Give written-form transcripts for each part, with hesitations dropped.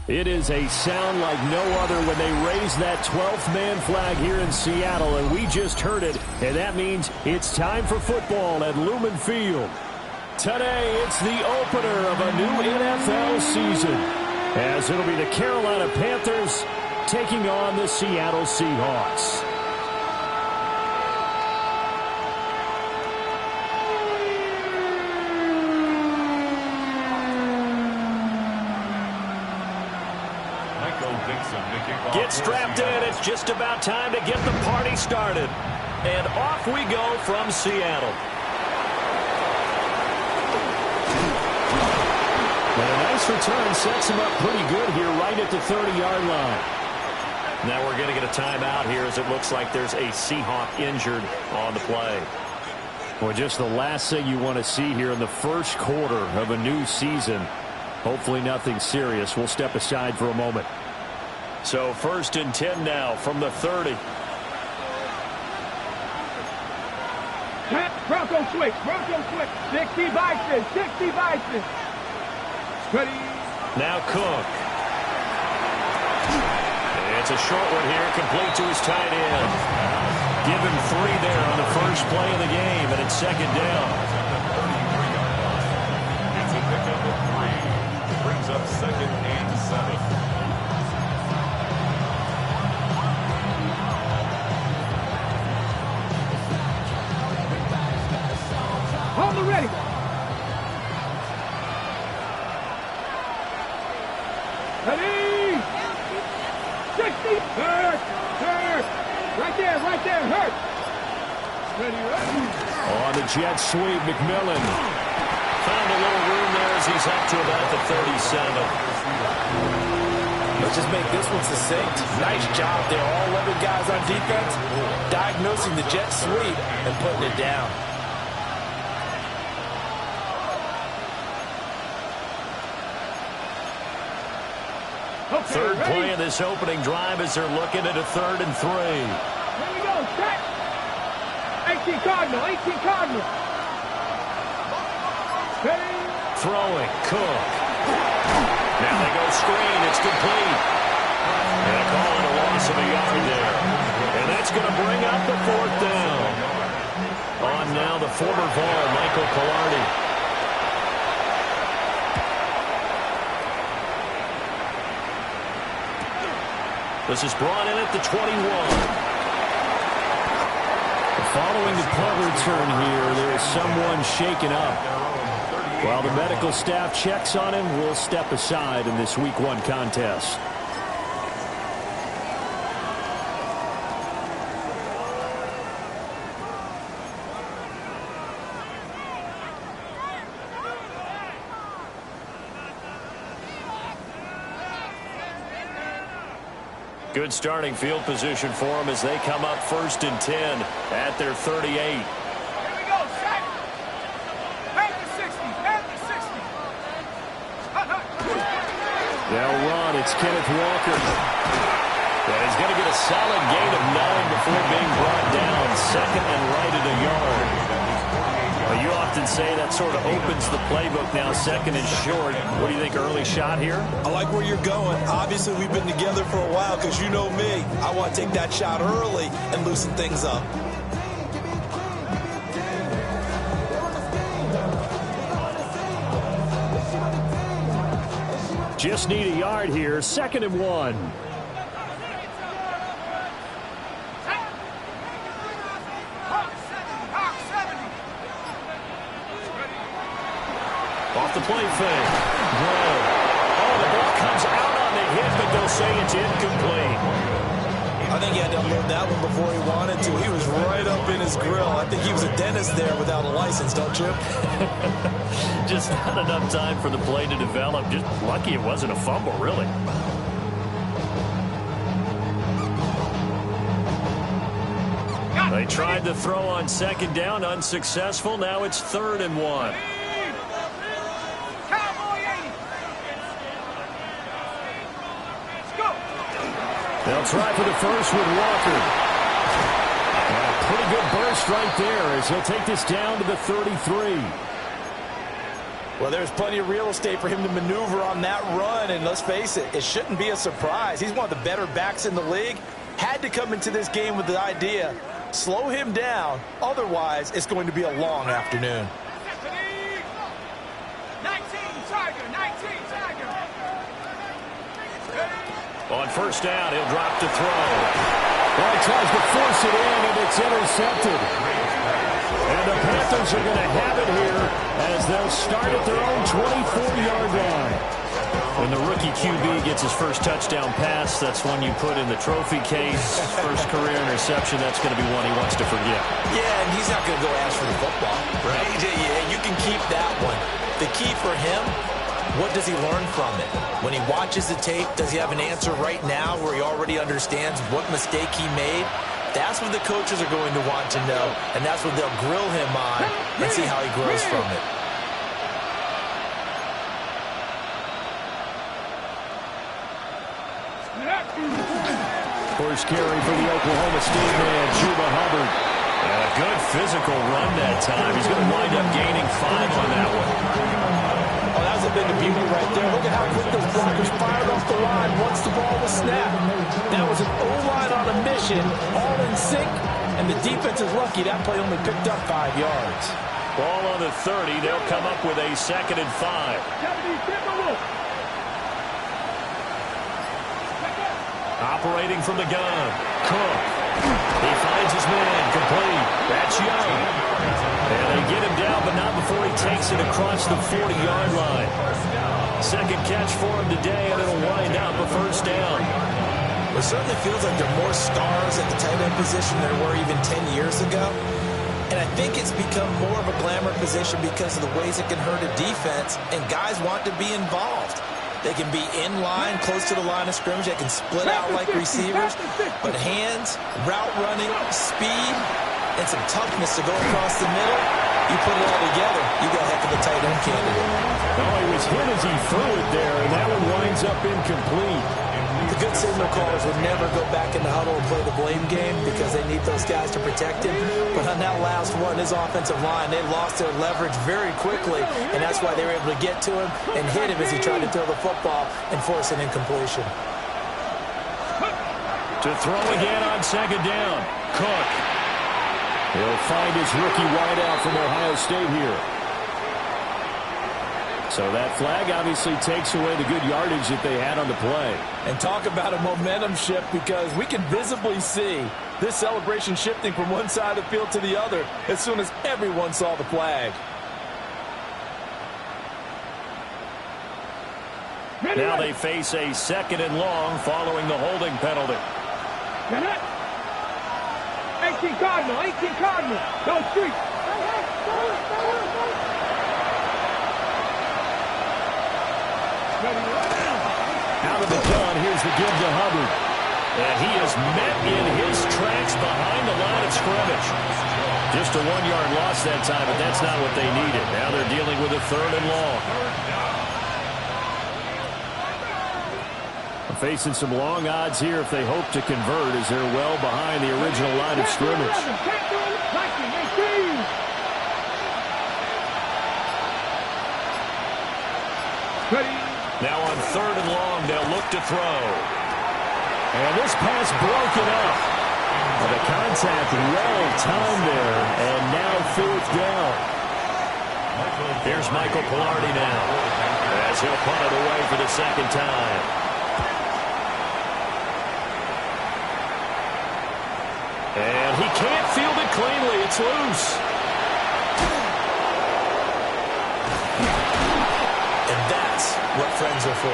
It is a sound like no other when they raise that 12th man flag here in Seattle, and we just heard it, and that means it's time for football at Lumen Field. Today, it's the opener of a new NFL season, as it'll be the Carolina Panthers taking on the Seattle Seahawks. Get strapped in. It's just about time to get the party started. And off we go from Seattle. And a nice return sets him up pretty good here right at the 30-yard line. Now we're going to get a timeout here as it looks like there's a Seahawk injured on the play. Well, just the last thing you want to see here in the first quarter of a new season. Hopefully nothing serious. We'll step aside for a moment. So 1st and 10 now from the 30. Bronco switch. 60 Bison. Ready. Now Cook. It's a short one here, complete to his tight end. Give him 3 there on the first play of the game, and it's 2nd down. It's a pickup of 3. Brings up 2nd and 7. On the ready. Ready. 60. Hurt. Right there. Hurt. Ready. On the jet sweep, McMillan. Found a little room there as he's up to about the 37. Let's just make this one succinct. Nice job there. All 11 guys on defense diagnosing the jet sweep and putting it down. Okay, Third ready? play of this opening drive as they're looking at a 3rd and 3. Here we go, set. 18 Cardinal, 18 Cardinal. Ready? Throwing, Cook. Now they go screen. It's complete. And a call it a loss of a yard there. And that's going to bring up the 4th down. On now the former Vol, Michael Pilardi. This is brought in at the 21. Following the punt return here, there is someone shaken up. While the medical staff checks on him, we'll step aside in this Week 1 contest. Good starting field position for them as they come up 1st and 10 at their 38. Here we go, set. Head to 60, head to 60. They'll run. It's Kenneth Walker. And he's going to get a solid gain of 9 before being brought down. 2nd and right at a yard. Well, you often say that sort of opens the playbook now, 2nd and short. What do you think, early shot here? I like where you're going. Obviously, we've been together for a while because you know me. I want to take that shot early and loosen things up. Just need a yard here. 2nd and 1. Off the play fake. Whoa. Oh, the ball comes out on the hit, but they'll say it's incomplete. I think he had to unload that one before he wanted to. He was right up in his grill. I think he was a dentist there without a license, don't you? Just not enough time for the play to develop. Just lucky it wasn't a fumble, really. They tried to throw on 2nd down, unsuccessful. Now it's 3rd and 1. They'll try for the first with Walker. Pretty good burst right there as he'll take this down to the 33. Well, there's plenty of real estate for him to maneuver on that run, and let's face it, it shouldn't be a surprise. He's one of the better backs in the league. Had to come into this game with the idea, slow him down, otherwise it's going to be a long afternoon. 19 Tiger, 19 Tiger. On 1st down, he'll drop to throw. Well, he tries to force it in, and it's intercepted. And the Panthers are going to have it here as they'll start at their own 24-yard line. When the rookie QB gets his first touchdown pass, that's one you put in the trophy case. First career interception, that's going to be one he wants to forget. Yeah, and he's not going to go ask for the football. Right? Yeah, you can keep that one. The key for him, what does he learn from it? When he watches the tape, does he have an answer right now where he already understands what mistake he made? That's what the coaches are going to want to know, and that's what they'll grill him on and see how he grows from it. First carry for the Oklahoma State man, Chuba Hubbard. And a good physical run that time. He's going to wind up gaining 5 on that one. Oh, that was a bit of beauty right there. Look at how quick those blockers fired off the line once the ball was snapped. That was an O-line on a mission, all in sync, and the defense is lucky that play only picked up 5 yards. Ball on the 30. They'll come up with a 2nd and 5. Operating from the gun. Cook. He finds his man. Complete. That's Young. And they get him down, but not before he takes it across the 40-yard line. Second catch for him today, and it'll wind up a 1st down. It certainly feels like there are more stars at the tight end position than there were even 10 years ago. And I think it's become more of a glamour position because of the ways it can hurt a defense, and guys want to be involved. They can be in line, close to the line of scrimmage. They can split out like receivers. But hands, route running, speed, and some toughness to go across the middle, you put it all together, you got a heck of a tight end candidate. Oh, he was hit as he threw it there, and that one winds up incomplete. The good signal callers would never go back in the huddle and play the blame game because they need those guys to protect him. But on that last one, his offensive line, they lost their leverage very quickly, and that's why they were able to get to him and hit him as he tried to throw the football and force an incompletion. To throw again on second down, Cook. He'll find his rookie wideout from Ohio State here. So that flag obviously takes away the good yardage that they had on the play. And talk about a momentum shift, because we can visibly see this celebration shifting from one side of the field to the other as soon as everyone saw the flag. Now they face a 2nd and long following the holding penalty. 18 Cardinal, 18 Cardinal. No street. Out of the gun, here's the give to Hubbard. And he is met in his tracks behind the line of scrimmage. Just a 1-yard loss that time, but that's not what they needed. Now they're dealing with a 3rd and long. Facing some long odds here if they hope to convert, as they're well behind the original line of scrimmage. Now on 3rd and long, they'll look to throw. And this pass broken up. The contact well timed there, and now 4th down. Here's Michael Pilardi now, as he'll punt it away for the 2nd time. And he can't field it cleanly. It's loose. And that's what friends are for.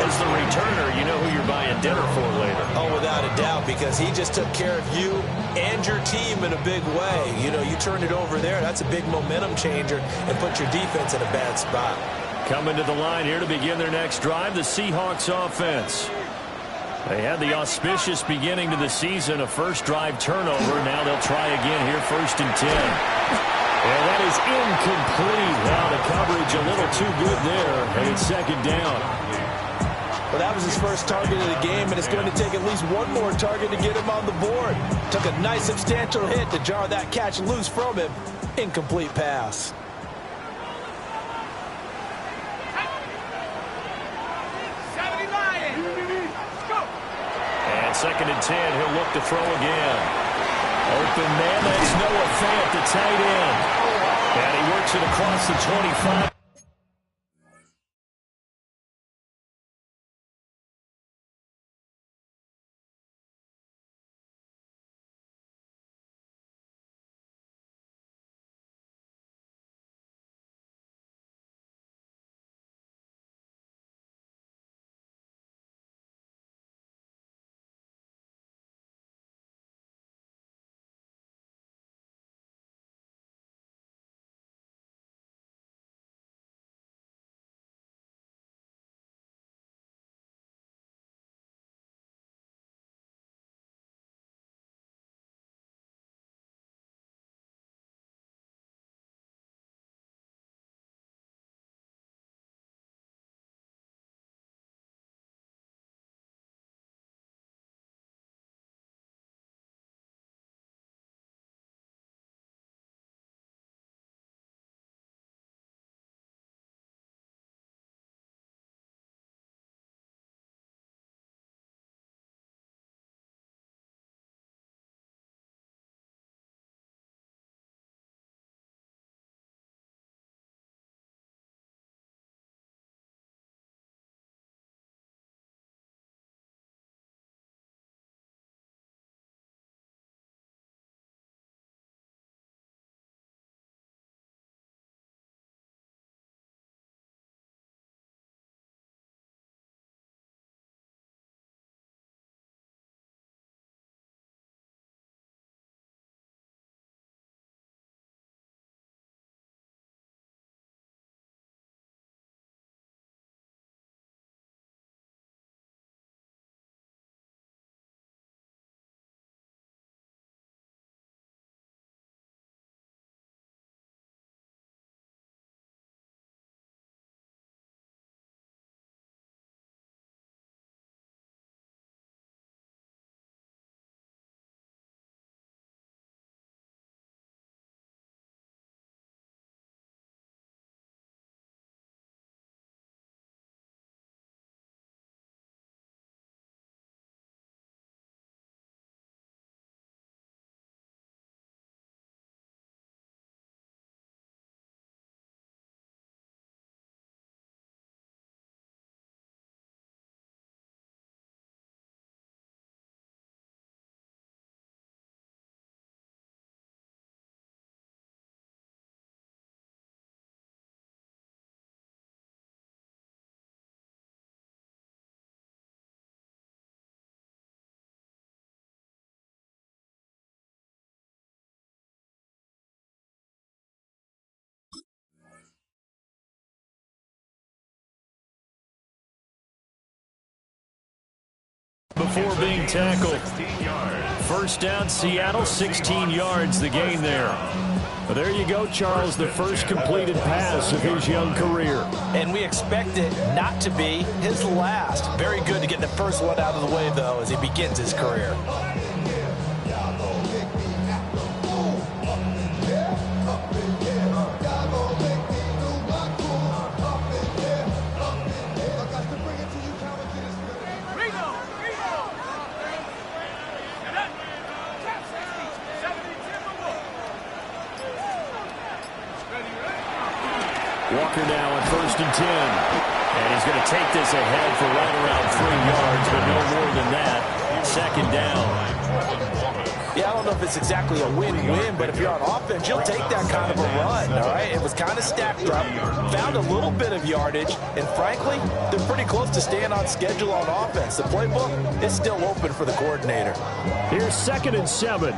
As the returner, you know who you're buying dinner for later. Oh, without a doubt, because he just took care of you and your team in a big way. You know, you turned it over there. That's a big momentum changer and put your defense in a bad spot. Coming to the line here to begin their next drive, the Seahawks offense. They had the auspicious beginning to the season, a first drive turnover. Now they'll try again here, 1st and 10. And that is incomplete. Now the coverage a little too good there, and it's 2nd down. Well, that was his first target of the game, and it's going to take at least one more target to get him on the board. Took a nice substantial hit to jar that catch loose from him. Incomplete pass. And 2nd and 10, he'll look to throw again. Open man, that's Noah Fant, the tight end. And he works it across the 25. before being tackled. 16 yards. First down, Seattle, 16 yards the gain there. Well, there you go, Charles, the first completed pass of his young career. And we expect it not to be his last. Very good to get the first one out of the way, though, as he begins his career. Walker now on 1st and 10. And he's going to take this ahead for right around 3 yards, but no more than that. Second down. Yeah, I don't know if it's exactly a win-win, but if you're on offense, you'll take that kind of a run, all right? It was kind of stacked up, found a little bit of yardage, and frankly, they're pretty close to staying on schedule on offense. The playbook is still open for the coordinator. Here's 2nd and 7.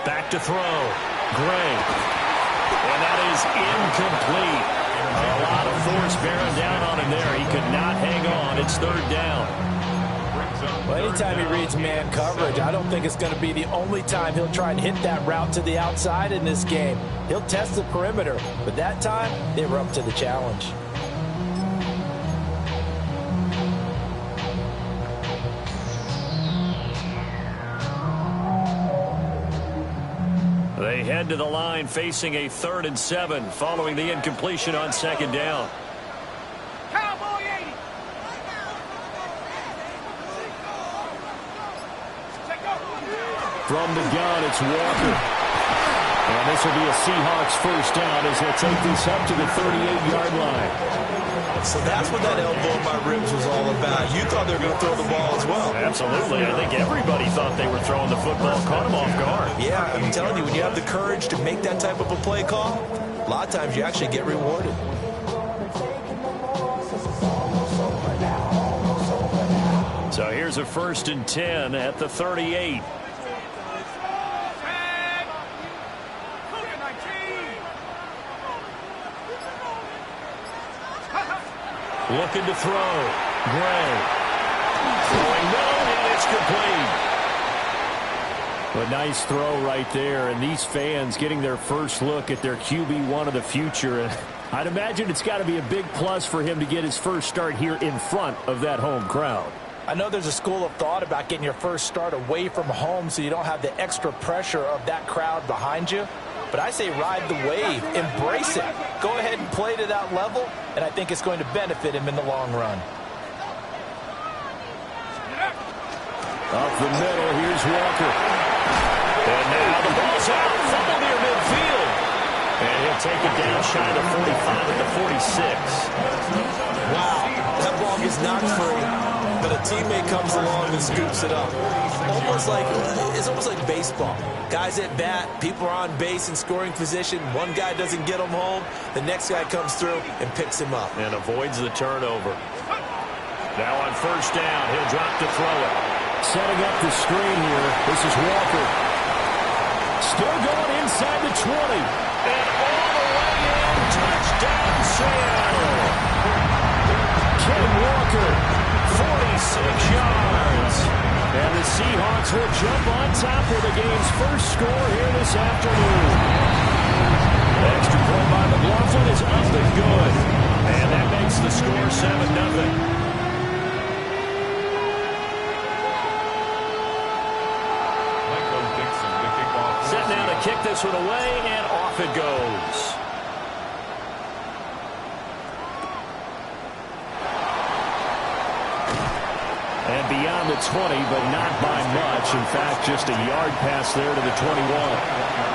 Back to throw. Gray. And that is incomplete. A lot of force bearing down on him there. He could not hang on. It's 3rd down. Well, anytime he reads man coverage, I don't think it's going to be the only time he'll try and hit that route to the outside in this game. He'll test the perimeter, but that time, they were up to the challenge. They head to the line facing a 3rd and 7 following the incompletion on 2nd down. Cowboy 80. From the gun, it's Walker. And this will be a Seahawks first down as they'll take this up to the 38-yard line. So that's what that elbow in my ribs was all about. You thought they were going to throw the ball as well. Absolutely. I think everybody thought they were throwing the football. Caught him off guard. Yeah, I'm telling you, when you have the courage to make that type of a play call, a lot of times you actually get rewarded. So here's a 1st and 10 at the 38. Looking to throw. Gray. Throwing no, and it's complete. A nice throw right there, and these fans getting their first look at their QB1 of the future. I'd imagine it's got to be a big plus for him to get his first start here in front of that home crowd. I know there's a school of thought about getting your first start away from home so you don't have the extra pressure of that crowd behind you. But I say ride the wave, embrace it. Go ahead and play to that level, and I think it's going to benefit him in the long run. Up the middle, here's Walker. And now the ball's out, fumble near midfield. And he'll take it down shy of the 45 at the 46. Wow, that ball gets knocked free, but a teammate comes along and scoops it up. It's almost like baseball. Guys at bat, people are on base in scoring position. One guy doesn't get him home. The next guy comes through and picks him up. And avoids the turnover. Now on 1st down, he'll drop to throw it. Setting up the screen here. This is Walker. Still going inside the 20. And all the way in. Touchdown, Seattle. Ken Walker, 46 yards. And the Seahawks will jump on top of the game's first score here this afternoon. Extra point by McLaughlin is up and good. And that makes the score 7-0. Set now to kick this one away, and off it goes. And beyond the 20, but not by much. In fact, just a yard pass there to the 21.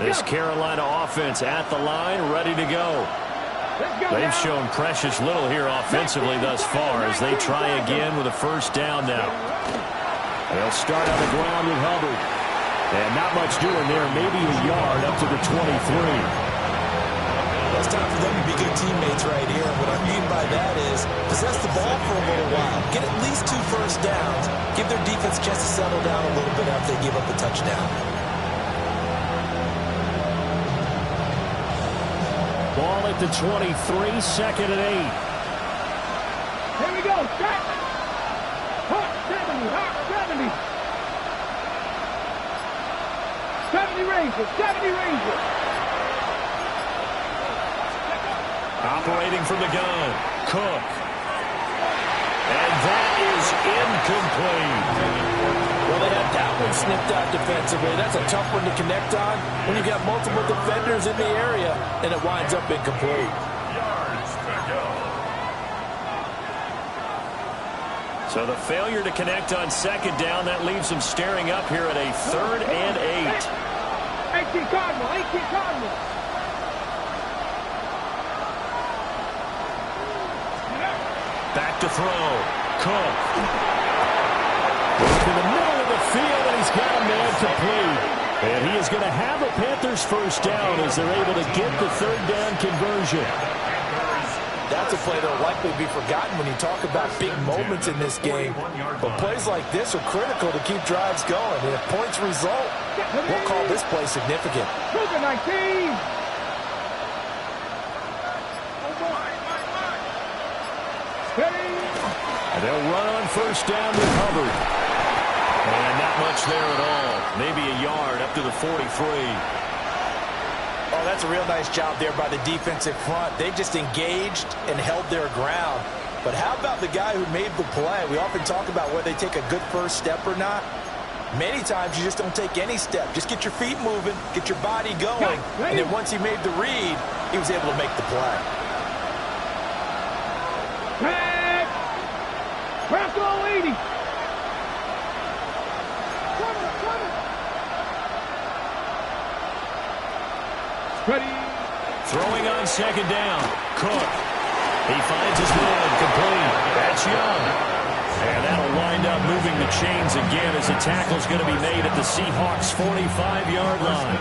This Carolina offense at the line, ready to go. They've shown precious little here offensively thus far as they try again with a first down now. They'll start on the ground with Hubbard. And not much doing there, maybe a yard up to the 23. Well, it's time for them to be good teammates right here. And what I mean by that is possess the ball for a little while. Get at least 2 first downs. Give their defense a chance to settle down a little bit after they give up the touchdown. Ball at the 23, second and 8. Here we go. Set. Hot 70. Hot 70. 70 Rangers. 70 Rangers. Operating from the gun. Cook. And that is incomplete. Well, they had that one snipped out defensively. That's a tough one to connect on when you got multiple defenders in the area, and it winds up incomplete. So the failure to connect on second down, that leaves him staring up here at a 3rd and 8. 18 Cardinal. 18 Cardinal. Back to throw. Cook. To the middle of the field, and he's got a man complete. And he is going to have a Panthers first down as they're able to get the 3rd down conversion. That's a play that will likely be forgotten when you talk about big moments in this game. But plays like this are critical to keep drives going. And if points result, we'll call this play significant. Cougar 19. And they'll run on first down with Hubbard. And not much there at all. Maybe a yard up to the 43. Oh, that's a real nice job there by the defensive front. They just engaged and held their ground. But how about the guy who made the play? We often talk about whether they take a good first step or not. Many times you just don't take any step. Just get your feet moving, get your body going. And then once he made the read, he was able to make the play. Bronco 80. Ready. Throwing on second down. Cook. He finds his man complete. That's Young. And that'll wind up moving the chains again as the tackle's going to be made at the Seahawks' 45-yard line.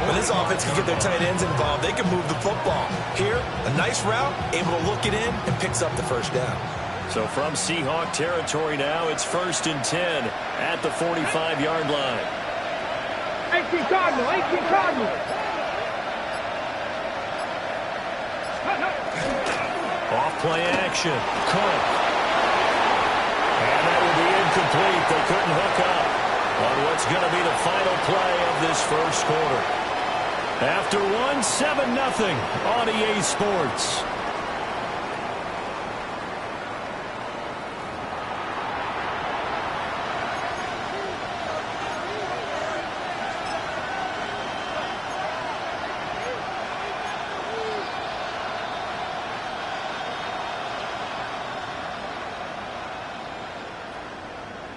When this offense can get their tight ends involved, they can move the football. Here, a nice route, able to look it in, and picks up the first down. So from Seahawk territory now, it's 1st and 10 at the 45-yard line. 18 Cardinal. 18 Cardinal. Off play action. Cook. And that will be incomplete. They couldn't hook up on what's going to be the final play of this first quarter. After one, 7-0 on EA Sports.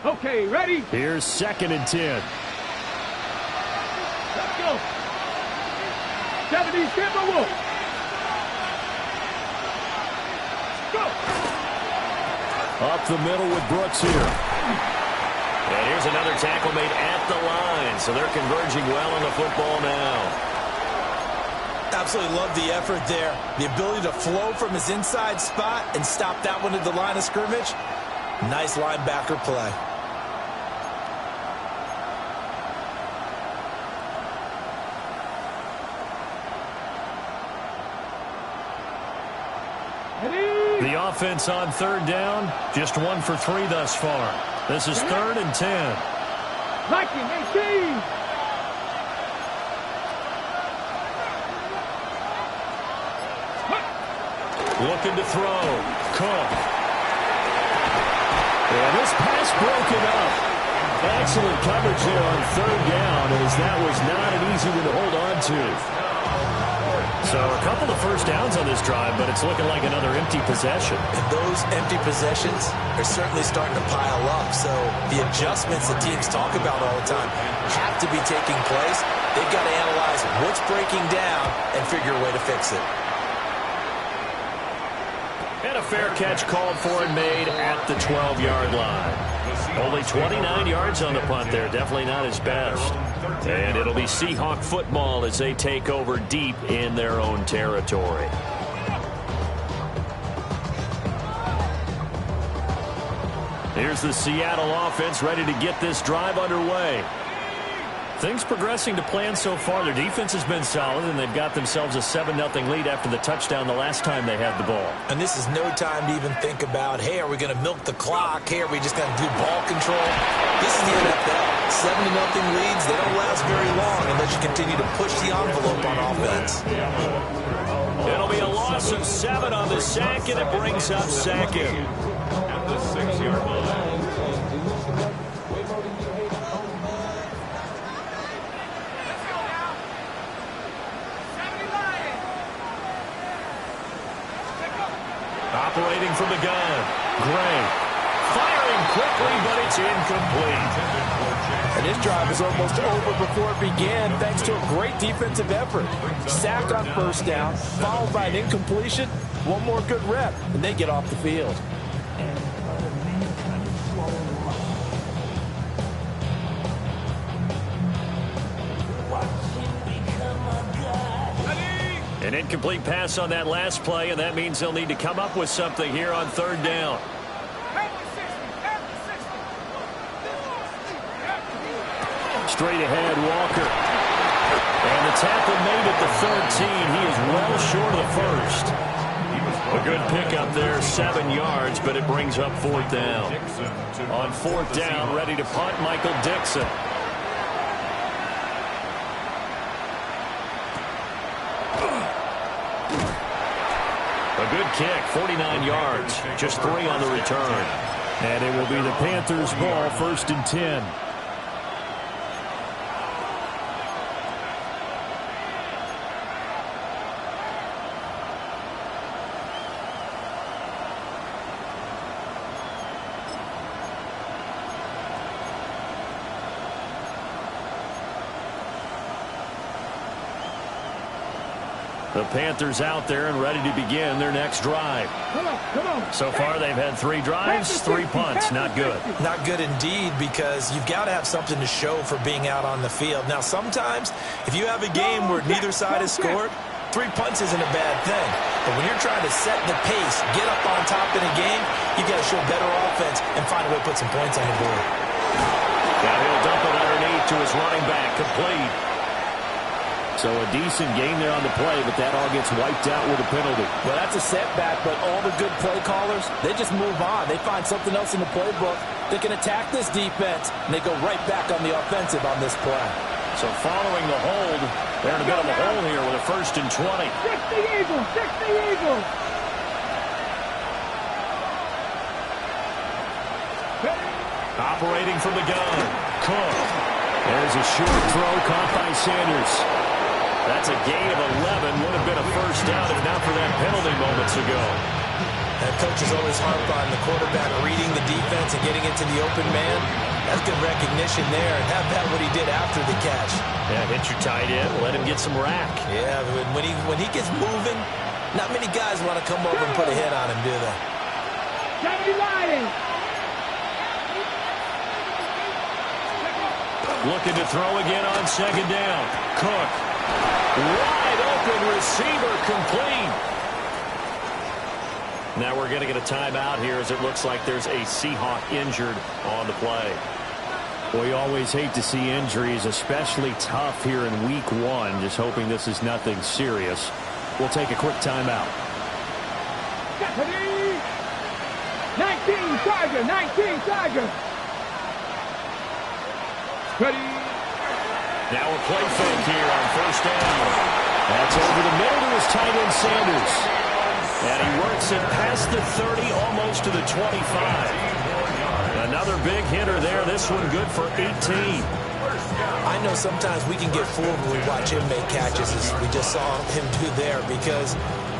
Okay, ready? Here's 2nd and 10. Let's go. 70 Timberwolves. Go. Up the middle with Brooks here. And here's another tackle made at the line. So they're converging well on the football now. Absolutely love the effort there. The ability to flow from his inside spot and stop that one at the line of scrimmage. Nice linebacker play. The offense on 3rd down, just 1 for 3 thus far. This is 3rd and 10. Viking 18. Looking to throw. Cook. And this pass broken up. Excellent coverage there on 3rd down, as that was not an easy one to hold on to. So a couple of first downs on this drive, but it's looking like another empty possession. And those empty possessions are certainly starting to pile up. So the adjustments that teams talk about all the time have to be taking place. They've got to analyze what's breaking down and figure a way to fix it. And a fair catch called for and made at the 12-yard line. Only 29 yards on the punt there. Definitely not his best. And it'll be Seahawk football as they take over deep in their own territory. Here's the Seattle offense ready to get this drive underway. Things progressing to plan so far. Their defense has been solid, and they've got themselves a 7-0 lead after the touchdown the last time they had the ball. And this is no time to even think about, hey, are we going to milk the clock? Hey, are we just going to do ball control? This is the NFL. 7-0 leads, they don't last very long unless you continue to push the envelope on offense. It'll be a loss of 7 on the sack, and it brings up second. At the 6-yard line. Operating from the gun, Gray. Firing quickly, but it's incomplete. And this drive is almost over before it began, thanks to a great defensive effort. Sack on first down, followed by an incompletion. One more good rep, and they get off the field. An incomplete pass on that last play, and that means they'll need to come up with something here on third down. Straight ahead, Walker. And the tackle made at the 13. He is well short of the first. A good pickup there, 7 yards, but it brings up fourth down. On fourth down, ready to punt, Michael Dixon. A good kick, 49 yards, just 3 on the return. And it will be the Panthers' ball, 1st and 10. The Panthers out there and ready to begin their next drive. So far, they've had 3 drives, 3 punts. Not good. Not good indeed, because you've got to have something to show for being out on the field. Now, sometimes, if you have a game where neither side has scored, 3 punts isn't a bad thing. But when you're trying to set the pace, get up on top in a game, you've got to show better offense and find a way to put some points on the board. Now he'll dump it underneath to his running back, complete. So a decent game there on the play, but that all gets wiped out with a penalty. Well, that's a setback, but all the good play callers, they just move on. They find something else in the playbook. They can attack this defense, and they go right back on the offensive on this play. So following the hold, they're in a bit of a hole here with a 1st and 20. 60 Eagles, 60 Eagles. Operating from the gun, Cook. There's a short throw caught by Sanders. That's a gain of 11. Would have been a first down if not for that penalty moments ago. That coach is always harp on the quarterback reading the defense and getting into the open man. That's good recognition there. And have that what he did after the catch. Yeah, hit your tight end. Let him get some rack. Yeah, when he gets moving, not many guys want to come over and put a hit on him, do they? Looking to throw again on 2nd down. Cook. Wide open receiver, complete. Now we're going to get a timeout here as it looks like there's a Seahawk injured on the play. We always hate to see injuries, especially tough here in week 1. Just hoping this is nothing serious. We'll take a quick timeout. 19 Tiger, 19 Tiger. Ready. Now a play fake here on 1st down. That's over the middle to his tight end Sanders. And he works it past the 30, almost to the 25. Another big hitter there. This one good for 18. I know sometimes we can get fooled when we watch him make catches, as we just saw him do there, because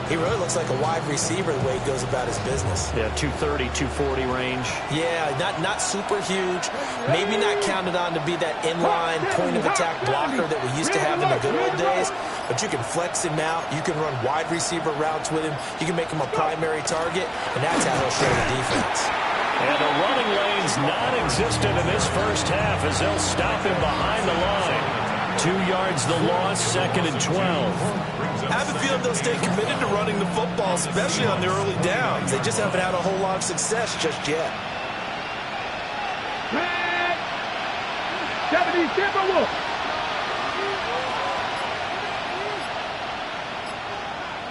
he really looks like a wide receiver the way he goes about his business. Yeah, 230, 240 range. Yeah, not super huge. Maybe not counted on to be that inline point-of-attack blocker that we used to have in the good old days. But you can flex him out. You can run wide receiver routes with him. You can make him a primary target, and that's how he'll show the defense. And the running lane's non-existent in this first half as they'll stop him behind the line. 2 yards the loss, 2nd and 12. I have a feeling they'll stay committed to running the football, especially on the early downs. They just haven't had a whole lot of success just yet. 70, Timberwolf.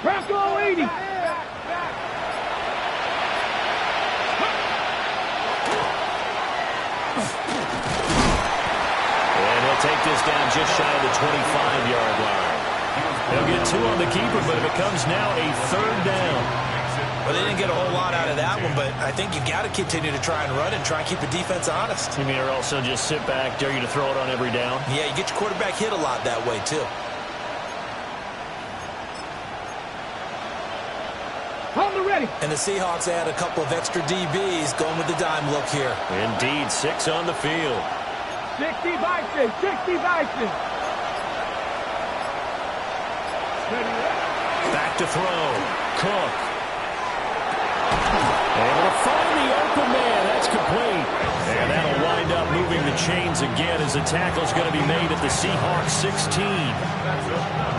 Bronco 80. Take this down just shy of the 25-yard line. They'll get 2 on the keeper, but it becomes now a 3rd down. Well, they didn't get a whole lot out of that one, but I think you got to continue to try and run and try and keep the defense honest. You mean or also just sit back, dare you to throw it on every down? Yeah, you get your quarterback hit a lot that way, too. On the ready. And the Seahawks add a couple of extra DBs going with the dime look here. Indeed, 6 on the field. 60 Bison, 60 Bison. Back to throw. Cook. Able to find the open man. That's complete. And that'll wind up moving the chains again as the tackle's going to be made at the Seahawks 16.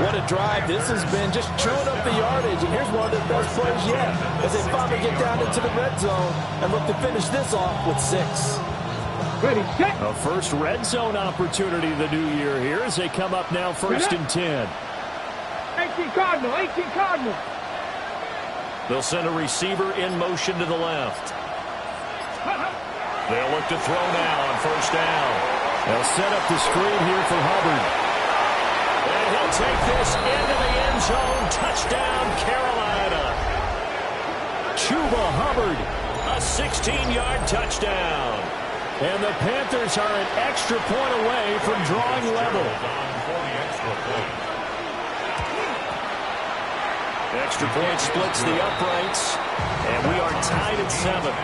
What a drive this has been, just chewing up the yardage. And here's one of their best plays yet as they finally get down into the red zone and look to finish this off with 6. Ready, set. A first red zone opportunity the new year here as they come up now 1st and 10. 18 Cardinal, 18 Cardinal. They'll send a receiver in motion to the left. They'll look to throw now on 1st down. They'll set up the screen here for Hubbard. And he'll take this into the end zone. Touchdown, Carolina. Chuba Hubbard. A 16-yard touchdown. And the Panthers are an extra point away from drawing level. Extra point splits the uprights, and we are tied at 7.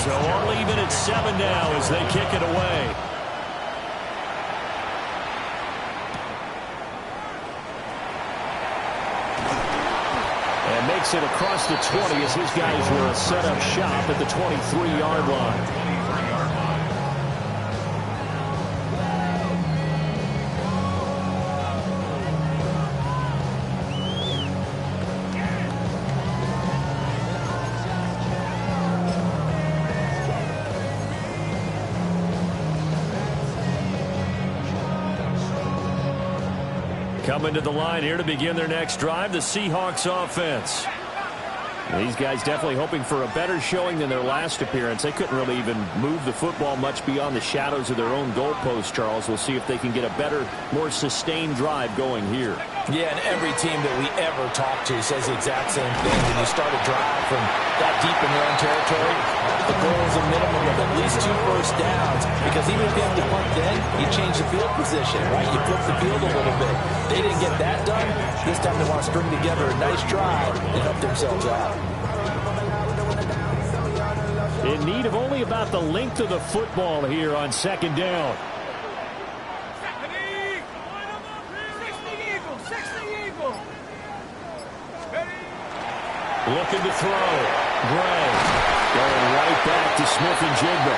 So only even at 7 now as they kick it away. Makes it across the 20 as his guys were set up shop at the 23-yard line. Coming to the line here to begin their next drive, the Seahawks offense. These guys definitely hoping for a better showing than their last appearance. They couldn't really even move the football much beyond the shadows of their own goalpost, Charles. We'll see if they can get a better, more sustained drive going here. Yeah, and every team that we ever talk to says the exact same thing. When you start a drive from that deep in your own territory, the goal is a minimum of at least 2 first downs, because even if you have to punt then, you change the field position, right? You flip the field a little bit. They didn't get that done. This time they want to string together a nice drive and help themselves out. In need of only about the length of the football here on 2nd down. 60 Eagles, 60 Eagles. Looking to throw. Gray. Going right back to Smith and Jigba.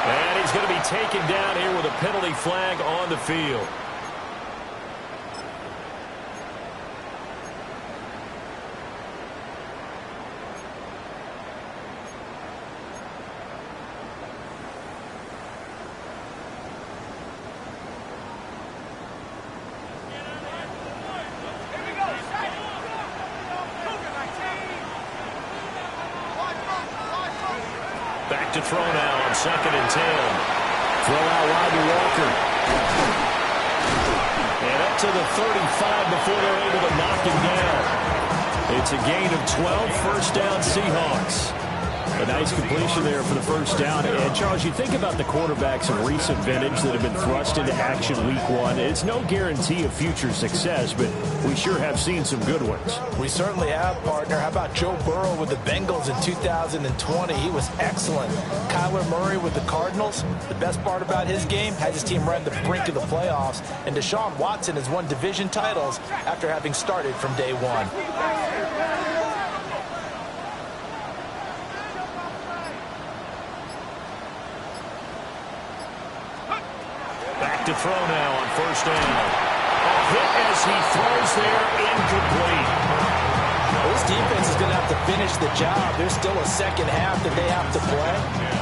And he's going to be taken down here with a penalty flag on the field. To throw now on 2nd and 10. Throw out wide to Walker. And up to the 35 before they're able to knock him down. It's a gain of 12, 1st down Seahawks. A nice completion there for the first down. And, Charles, you think about the quarterbacks of recent vintage that have been thrust into action week one. It's no guarantee of future success, but we sure have seen some good ones. We certainly have, partner. How about Joe Burrow with the Bengals in 2020? He was excellent. Kyler Murray with the Cardinals. The best part about his game, has his team right on the brink of the playoffs. And Deshaun Watson has won division titles after having started from day one. Back to throw now on first down. A hit as he throws there, incomplete. This defense is going to have to finish the job. There's still a second half that they have to play.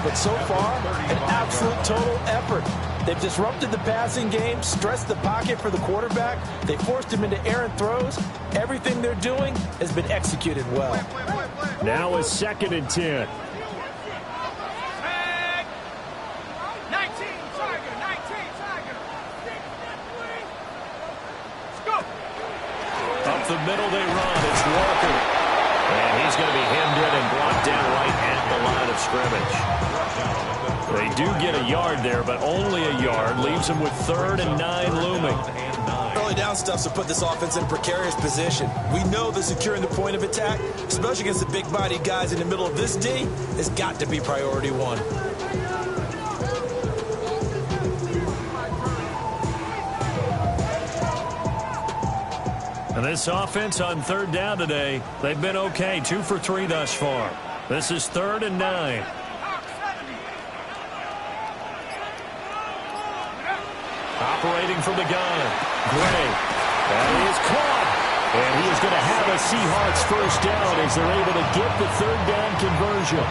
But so far, an absolute total effort. They've disrupted the passing game, stressed the pocket for the quarterback. They forced him into errant throws. Everything they're doing has been executed well. Now a 2nd and 10. Up the middle they run. It's Walker. And he's going to be hemmed in and blocked down right at the line of scrimmage. They do get a yard there, but only a yard. Leaves them with 3rd and 9 looming. Early down stuff to put this offense in precarious position. We know that securing the point of attack, especially against the big-bodied guys in the middle of this D, has got to be priority one. And this offense on 3rd down today, they've been okay. 2 for 3 thus far. This is 3rd and 9. Operating from the gun. Gray. That is caught. And he is going to have a Seahawks first down as they're able to get the 3rd down conversion.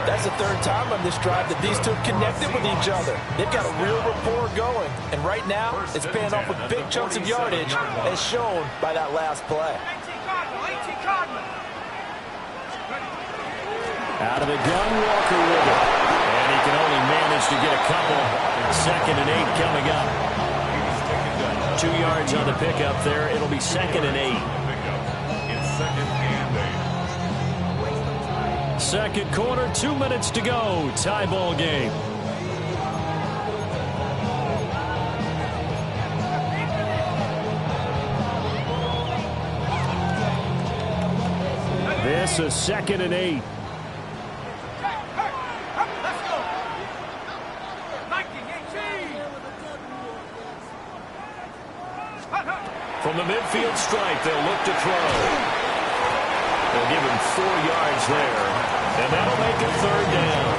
That's the 3rd time on this drive that these two have connected with each other. They've got a real rapport going. And right now, it's paying off with big chunks of yardage, as shown by that last play. Out of the gun, Walker with it. And he can only manage to get a couple. 2nd and 8 coming up. 2 yards on the pickup there. It'll be 2nd and 8. It's 2nd and 8. Second quarter, 2 minutes to go. Tie ball game. This is 2nd and 8. From the midfield stripe, they'll look to throw. They'll give him 4 yards there. And that'll make it 3rd down.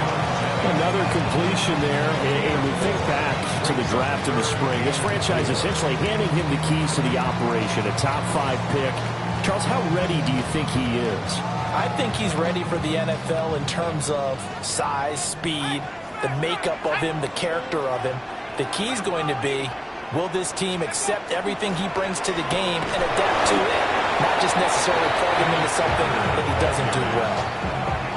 Another completion there, and we think back to the draft in the spring. This franchise essentially handing him the keys to the operation, a top 5 pick. Charles, how ready do you think he is? I think he's ready for the NFL in terms of size, speed, the makeup of him, the character of him. The key's going to be, will this team accept everything he brings to the game and adapt to it? Not just necessarily plug him into something that he doesn't do well.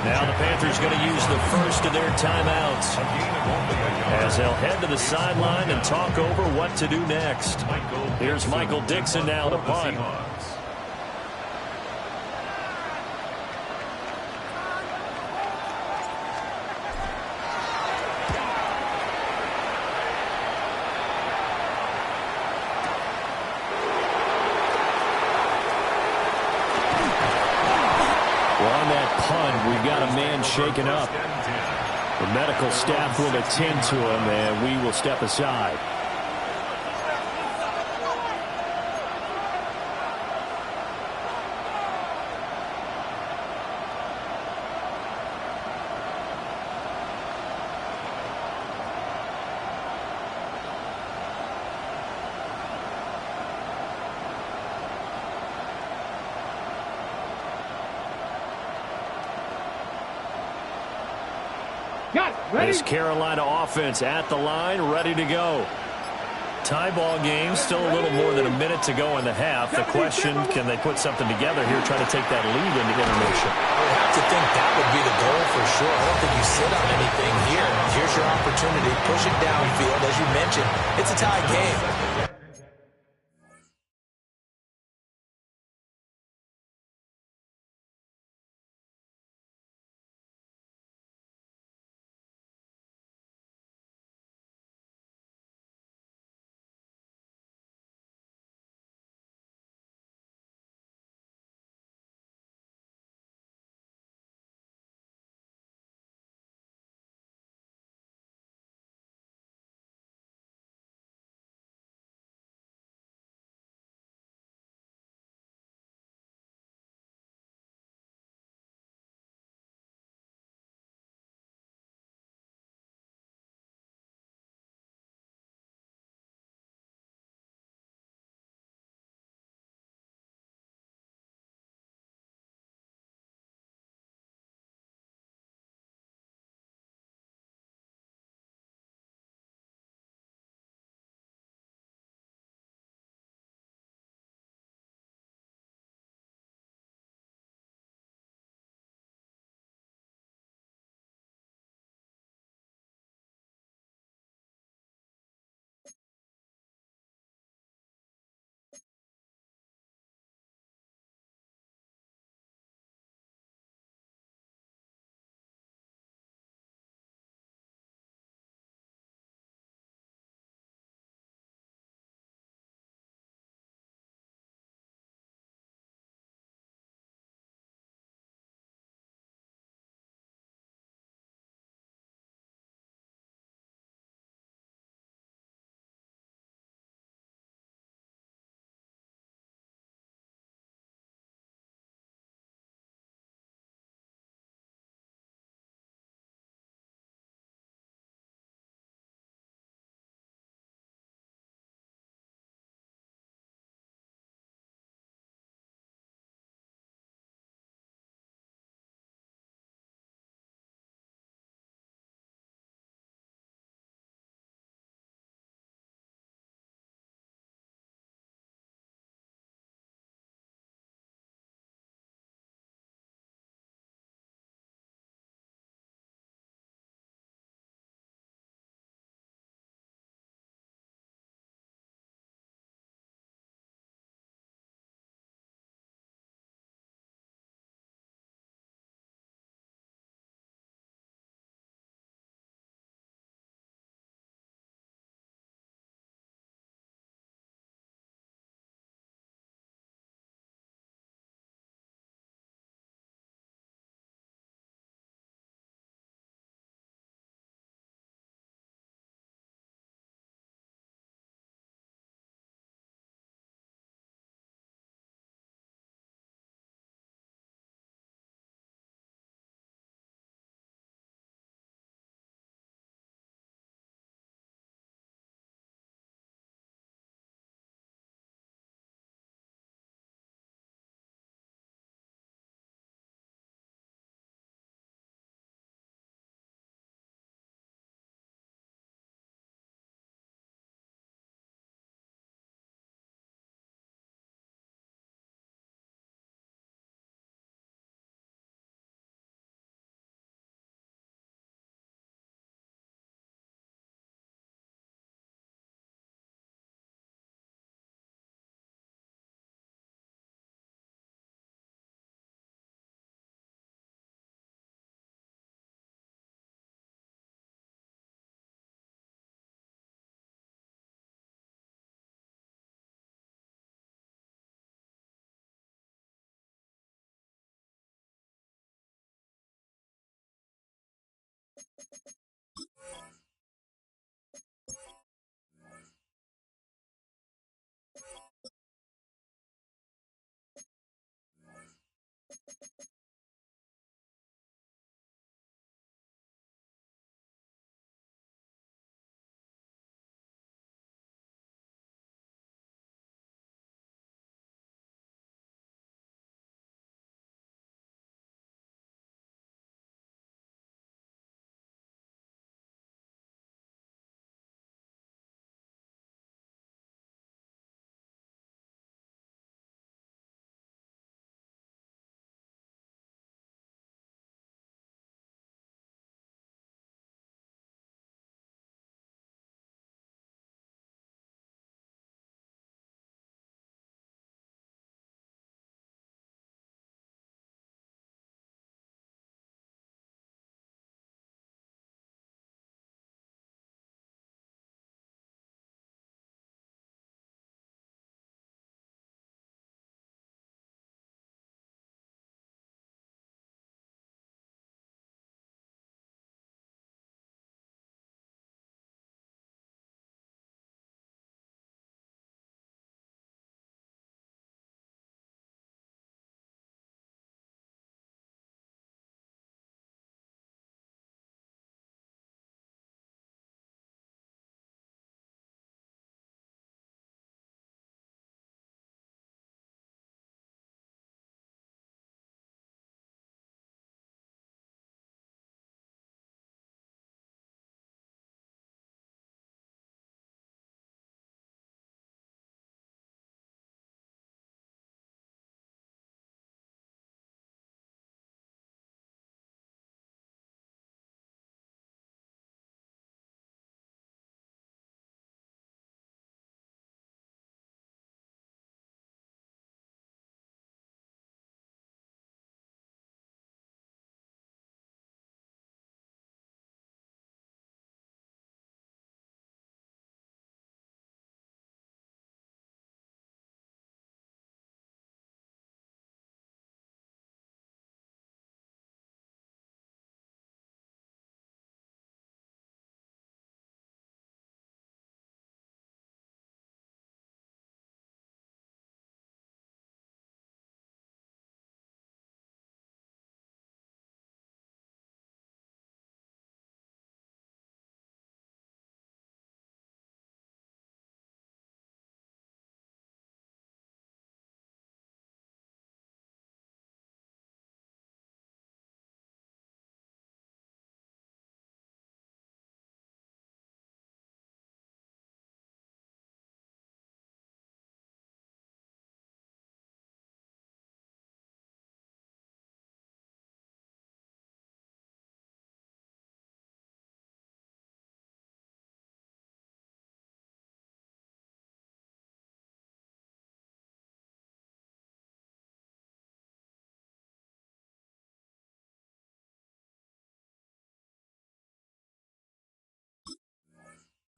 Now the Panthers going to use the first of their timeouts as they'll head to the sideline and talk over what to do next. Here's Michael Dixon now to punt. On that punt, we've got a man shaken up. The medical staff will attend to him, and we will step aside. This Carolina offense at the line, ready to go. Tie ball game, still a little more than a minute to go in the half. The question, can they put something together here, try to take that lead into intermission? I have to think that would be the goal for sure. I don't think you sit on anything here. Here's your opportunity. Push it downfield. As you mentioned, it's a tie game.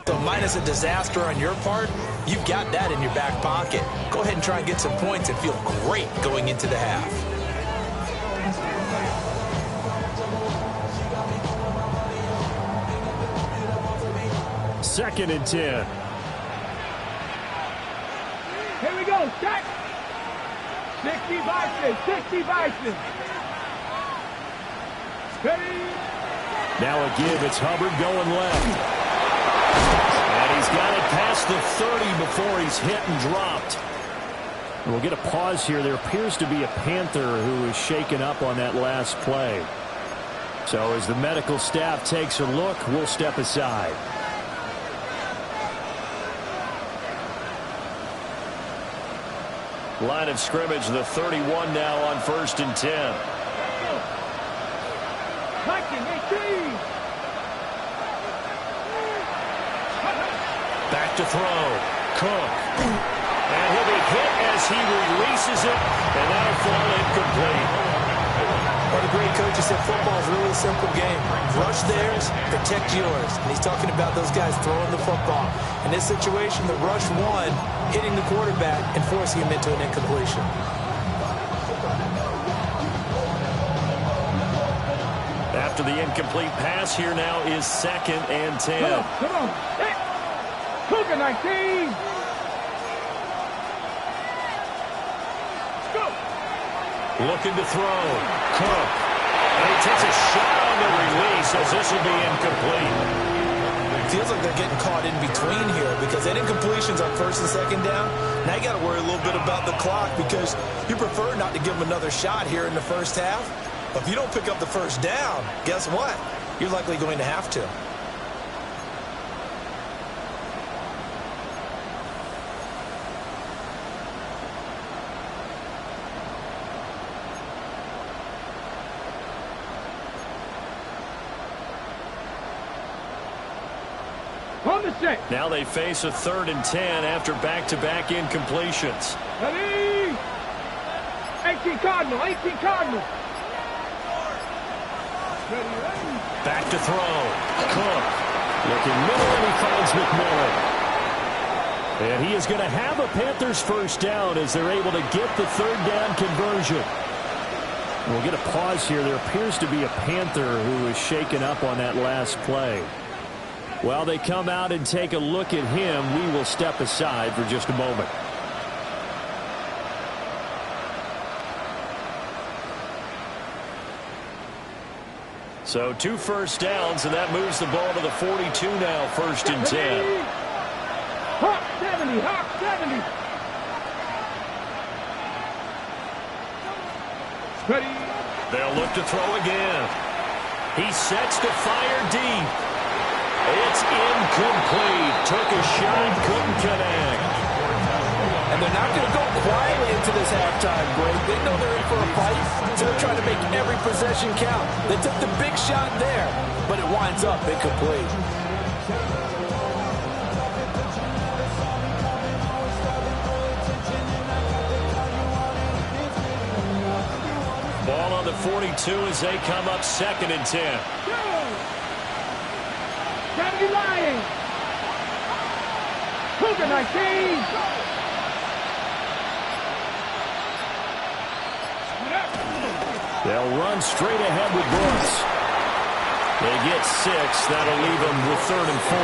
So minus a disaster on your part, you've got that in your back pocket. Go ahead and try and get some points and feel great going into the half. Second and 10. Here we go, set. 60 Bison, 60 Bison. Ready? Now a give. It's Hubbard going left. And he's got it past the 30 before he's hit and dropped. And we'll get a pause here. There appears to be a Panther who is shaken up on that last play. So as the medical staff takes a look, we'll step aside. Line of scrimmage, the 31 now on 1st and 10. Back to throw. Cook. And he'll be hit as he releases it, and that'll fall incomplete. What a great coach. He said football is really a simple game. Rush theirs, protect yours. And he's talking about those guys throwing the football. In this situation, the rush one, hitting the quarterback and forcing him into an incompletion. after the incomplete pass. Here now is 2nd and 10. Come on. Hey. Cougar 19. Go. Looking to throw. Cook. And he takes a shot on the release as this will be incomplete. Feels like they're getting caught in between here because that incompletion's on 1st and 2nd down. Now you got to worry a little bit about the clock because you prefer not to give them another shot here in the first half. But if you don't pick up the 1st down, guess what? You're likely going to have to. Now they face a 3rd and 10 after back-to-back incompletions. Ready? 18 Cardinal, 18 Cardinal. Back to throw. Cook. Looking middle, and he finds McMillan. And he is going to have a Panthers 1st down as they're able to get the 3rd down conversion. We'll get a pause here. There appears to be a Panther who is shaken up on that last play. While they come out and take a look at him, we will step aside for just a moment. So 2 first downs, and that moves the ball to the 42 now, 1st and 10. Hawk 70, Hawk 70. Ready. They'll look to throw again. He sets to fire deep. It's incomplete. Took a shot, couldn't connect. And they're not going to go quietly into this halftime break. They know they're in for a fight, so they're trying to make every possession count. They took the big shot there, but it winds up incomplete. Ball on the 42 as they come up 2nd and 10. Kennedy Lions. Cougar 19. They'll run straight ahead with Brooks. They get 6. That'll leave them with 3rd and 4.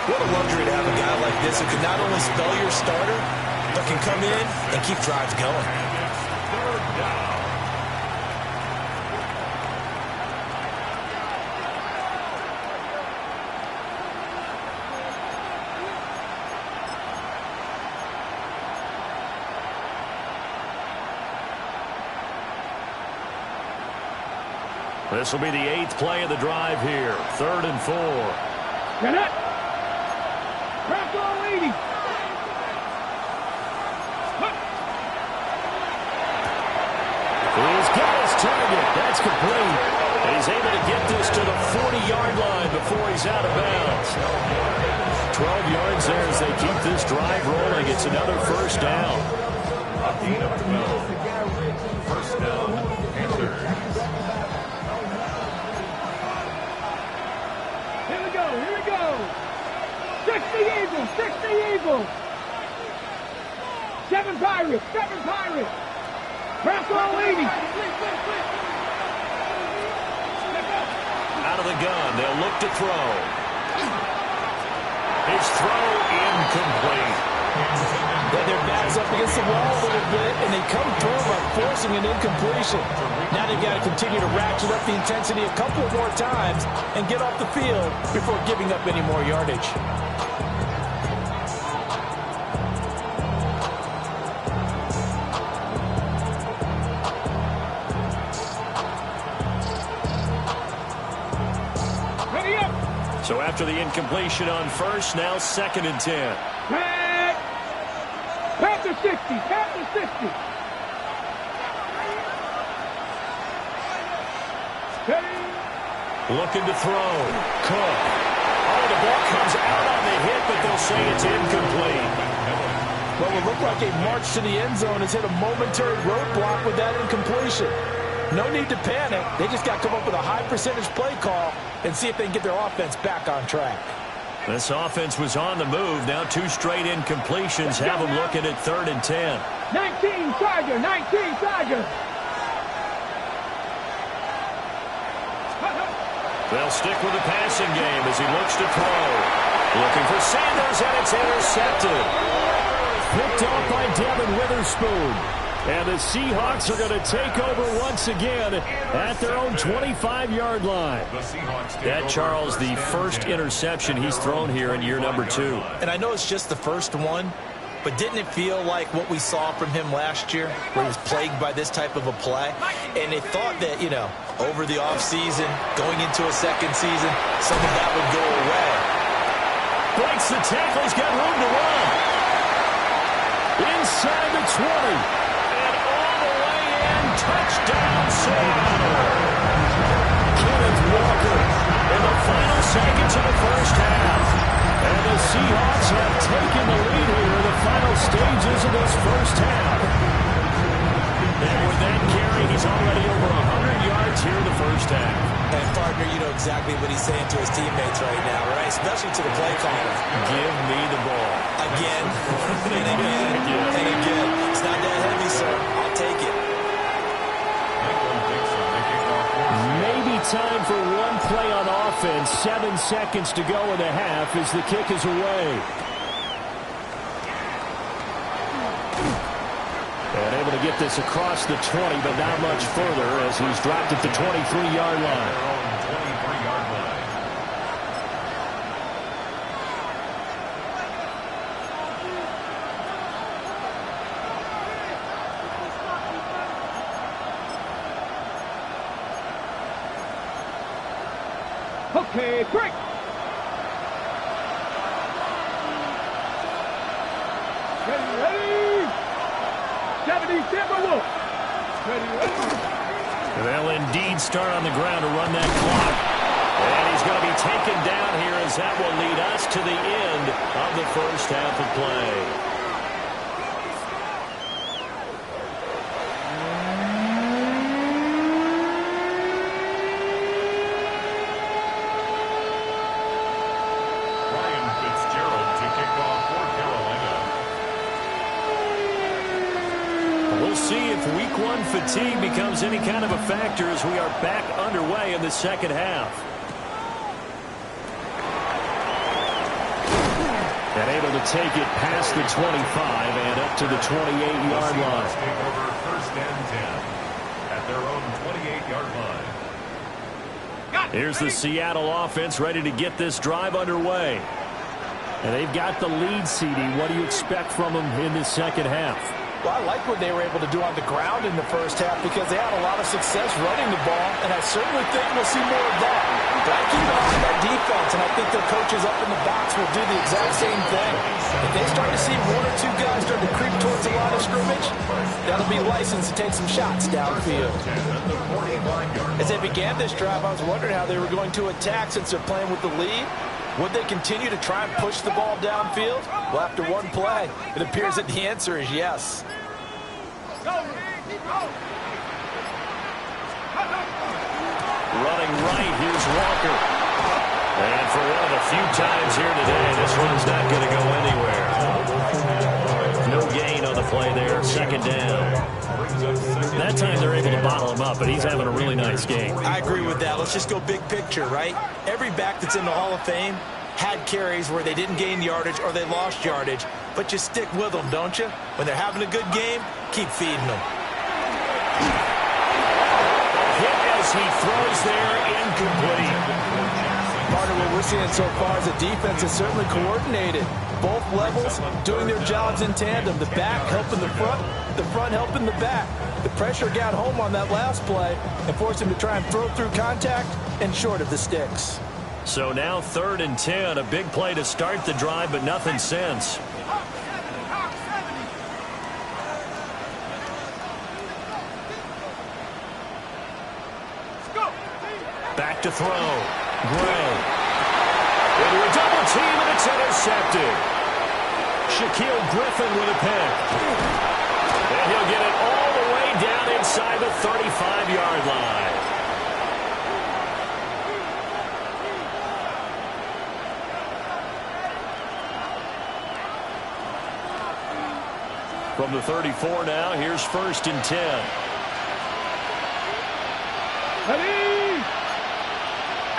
What a luxury to have a guy like this who can not only spell your starter, but can come in and keep drives going. 3rd down. This will be the 8th play of the drive here. 3rd and 4. Get it. Press on leading. He's got his target. That's complete. And he's able to get this to the 40-yard line before he's out of bounds. 12 yards there as they keep this drive rolling. It's another 1st down. A gain of 12. 1st down, Panthers. Here we go. 60 Eagles, 60 Eagles. 7 Pirates, 7 Pirates. Press on leading. Out of the gun, they'll look to throw. His throw incomplete. Their backs up against the wall a little bit, and they come through by forcing an incompletion. Now they've got to continue to ratchet up the intensity a couple more times and get off the field before giving up any more yardage. Ready up. So after the incompletion on 1st, now 2nd and 10. Panther 60, Panther 60. Looking to throw. Cook. Oh, the ball comes out on the hit, but they'll say it's incomplete. Well, it looked like a march to the end zone has hit a momentary roadblock with that incompletion. No need to panic. They just got to come up with a high percentage play call and see if they can get their offense back on track. This offense was on the move. Now 2 straight incompletions have them looking at 3rd and 10. 19 Tiger, 19 Tiger. They'll stick with the passing game as he looks to throw. Looking for Sanders, and it's intercepted. Picked off by Devin Witherspoon. And the Seahawks are going to take over once again at their own 25-yard line. That, Charles, the first interception he's thrown here in year number 2. And I know it's just the first one, but didn't it feel like what we saw from him last year, where he was plagued by this type of a play? And they thought that, you know, over the offseason, going into a second season, some of that would go away. Breaks the tackle. He's got room to run. Inside the 20. Touchdown, Seattle. Kenneth Walker in the final seconds of the first half. And the Seahawks have taken the lead here in the final stages of this first half. And with that carry, he's already over 100 yards here in the first half. And, partner, you know exactly what he's saying to his teammates right now, right? Especially to the play caller. Give me the ball. Again, and again, and again. It's not that heavy, sir. I'll take it. Maybe time for one play on offense. 7 seconds to go in the half as the kick is away. And able to get this across the 20, but not much further as he's dropped at the 23-yard line. Okay, break. Ready. 77 Wolf. Ready. They'll indeed start on the ground to run that clock. And he's going to be taken down here as that will lead us to the end of the first half of play. We'll see if week 1 fatigue becomes any kind of a factor as we are back underway in the second half. And able to take it past the 25 and up to the 28-yard line. Take over first and 10 at their own 28-yard line. Here's the Seattle offense ready to get this drive underway. And they've got the lead, CD. What do you expect from them in the second half? Well, I like what they were able to do on the ground in the first half because they had a lot of success running the ball, and I certainly think we'll see more of that. Got to keep an eye on that defense, and I think their coaches up in the box will do the exact same thing. If they start to see 1 or 2 guys start to creep towards the line of scrimmage, that'll be license to take some shots downfield. As they began this drive, I was wondering how they were going to attack since they're playing with the lead. Would they continue to try and push the ball downfield? Well, after one play, it appears that the answer is yes. Running right, here's Walker. And for one of the few times here today, this one's not going to go anywhere. No gain on the play there, second down. That time they're able to bottle him up, but he's having a really nice game. I agree with that. Let's just go big picture, right? Every back that's in the Hall of Fame had carries where they didn't gain yardage or they lost yardage, but you stick with them, don't you? When they're having a good game, keep feeding them. Hit as he throws there, incomplete. Partner, what we're seeing so far is the defense is certainly coordinated. Both levels doing their jobs in tandem. The back helping the front helping the back. The pressure got home on that last play and forced him to try and throw through contact and short of the sticks. So now 3rd and 10, a big play to start the drive, but nothing since. Back to throw. Gray. Into a double team, and it's intercepted. Shaquille Griffin with a pick. And he'll get it all the way down inside the 35-yard line. From the 34 now, here's 1st and 10. Ready?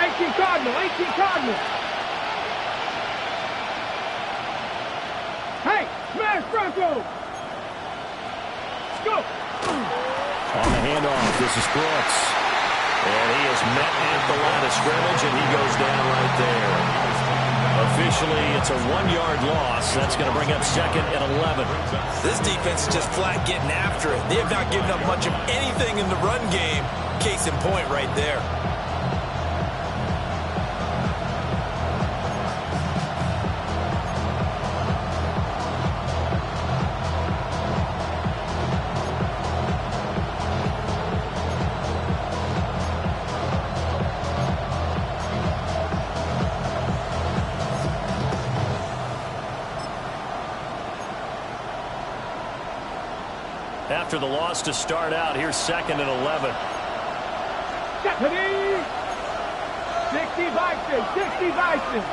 8. Cardinal, 18 Cardinal. Hey, smash Bronco. Let's go. On the handoff, this is Brooks. And he is met at the line of scrimmage, and he goes down right there. Officially, it's a 1-yard loss. That's going to bring up 2nd and 11. This defense is just flat getting after it. They have not given up much of anything in the run game. Case in point right there. After the loss to start out, here's 2nd and 11. 60 Vikings, 60 Vikings.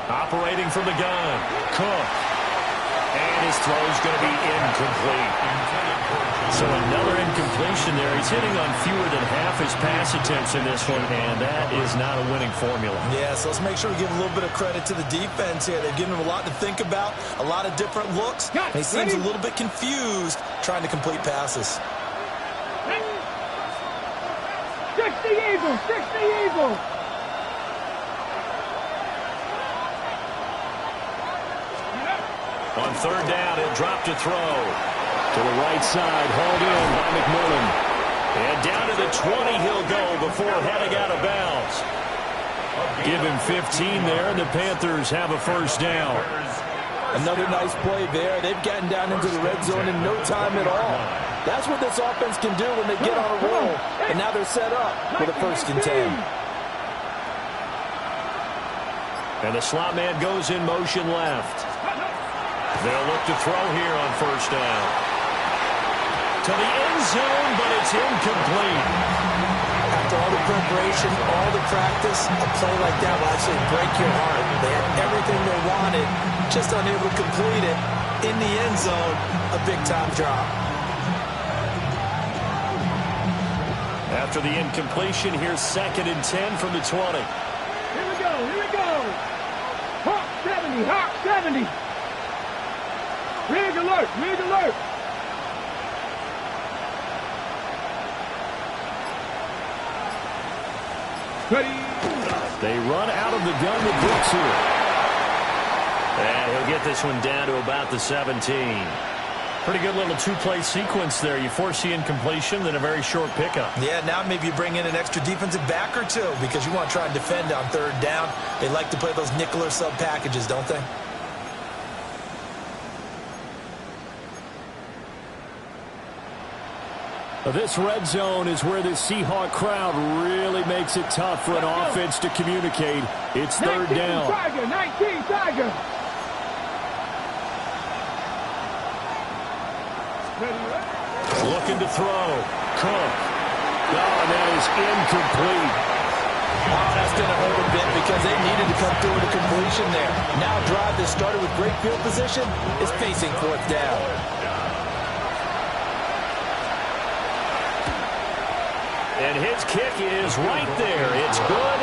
Operating from the gun, Cook. And his throw's going to be incomplete. So another incompletion there. He's hitting on fewer than half his pass attempts in this one, and that is not a winning formula. Yeah, so let's make sure we give a little bit of credit to the defense here. They've given him a lot to think about, a lot of different looks. And he seems a little bit confused trying to complete passes. 60 Eagles, 60 Eagles. On 3rd down, he'll drop to throw. To the right side, hauled in by McMillan. And down to the 20 he'll go before heading out of bounds. Give him 15 there, and the Panthers have a 1st down. Another nice play there. They've gotten down into the red zone in no time at all. That's what this offense can do when they get on a roll. And now they're set up with a 1st and 10. And the slot man goes in motion left. They'll look to throw here on 1st down. To the end zone, but it's incomplete. After all the preparation, all the practice, a play like that will actually break your heart. They had everything they wanted, just unable to complete it. In the end zone, a big-time drop. After the incompletion, here's 2nd and 10 from the 20. Here we go, here we go. Hawk 70, Hawk 70. Rig alert, rig alert. Ready. They run out of the gun with Brooks here. And he'll get this one down to about the 17. Pretty good little 2-play sequence there. You force the incompletion, then a very short pickup. Yeah, now maybe you bring in an extra defensive back or two because you want to try and defend on 3rd down. They like to play those nickel or sub packages, don't they? This red zone is where the Seahawk crowd really makes it tough for an offense to communicate. It's 3rd down. Tiger, 19 Tiger. Looking to throw. Cook. Oh, that is incomplete. Oh, that's going to hurt a bit because they needed to come through with a completion there. Now a drive that started with great field position is facing 4th down. And his kick is right there. It's good.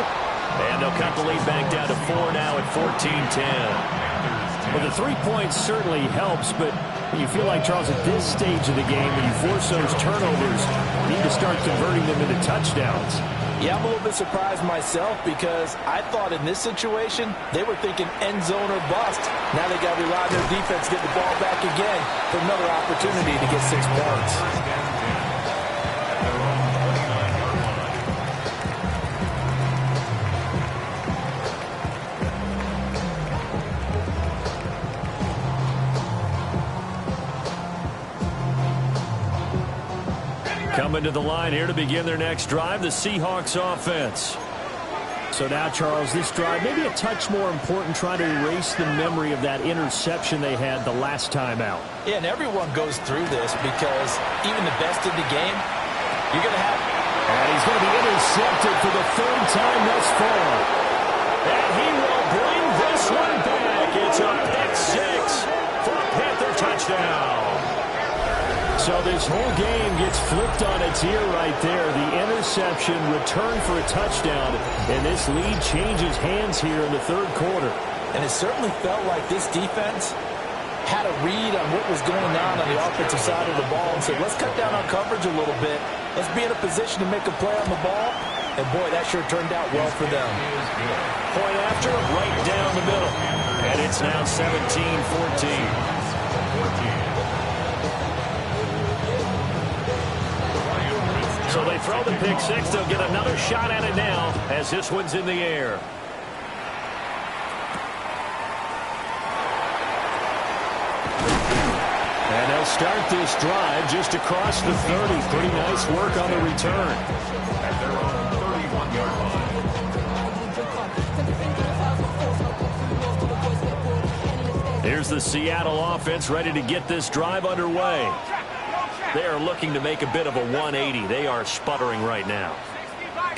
And they'll cut the lead back down to 4 now at 14-10. Well, the 3 points certainly helps, but you feel like, Charles, at this stage of the game, when you force those turnovers, you need to start converting them into touchdowns. Yeah, I'm a little bit surprised myself because I thought in this situation they were thinking end zone or bust. Now they got to rely on their defense, get the ball back again for another opportunity to get 6 points. Coming to the line here to begin their next drive, the Seahawks offense. So now, Charles, this drive maybe a touch more important, trying to erase the memory of that interception they had the last time out. Yeah, and everyone goes through this because even the best in the game, you're going to have... And he's going to be intercepted for the 3rd time thus far. And he will bring this one back. It's a pick 6 for a Panther touchdown. So So this whole game gets flipped on its ear right there. The interception, return for a touchdown, and this lead changes hands here in the third quarter. And it certainly felt like this defense had a read on what was going on the offensive side of the ball and said, let's cut down our coverage a little bit. Let's be in a position to make a play on the ball. And, boy, that sure turned out well for them. Point after, right down the middle. And it's now 17-14. So they throw the pick six. They'll get another shot at it now as this one's in the air. And they'll start this drive just across the 30. Pretty nice work on the return. At their own 31-yard line. Here's the Seattle offense ready to get this drive underway. They are looking to make a bit of a 180. They are sputtering right now.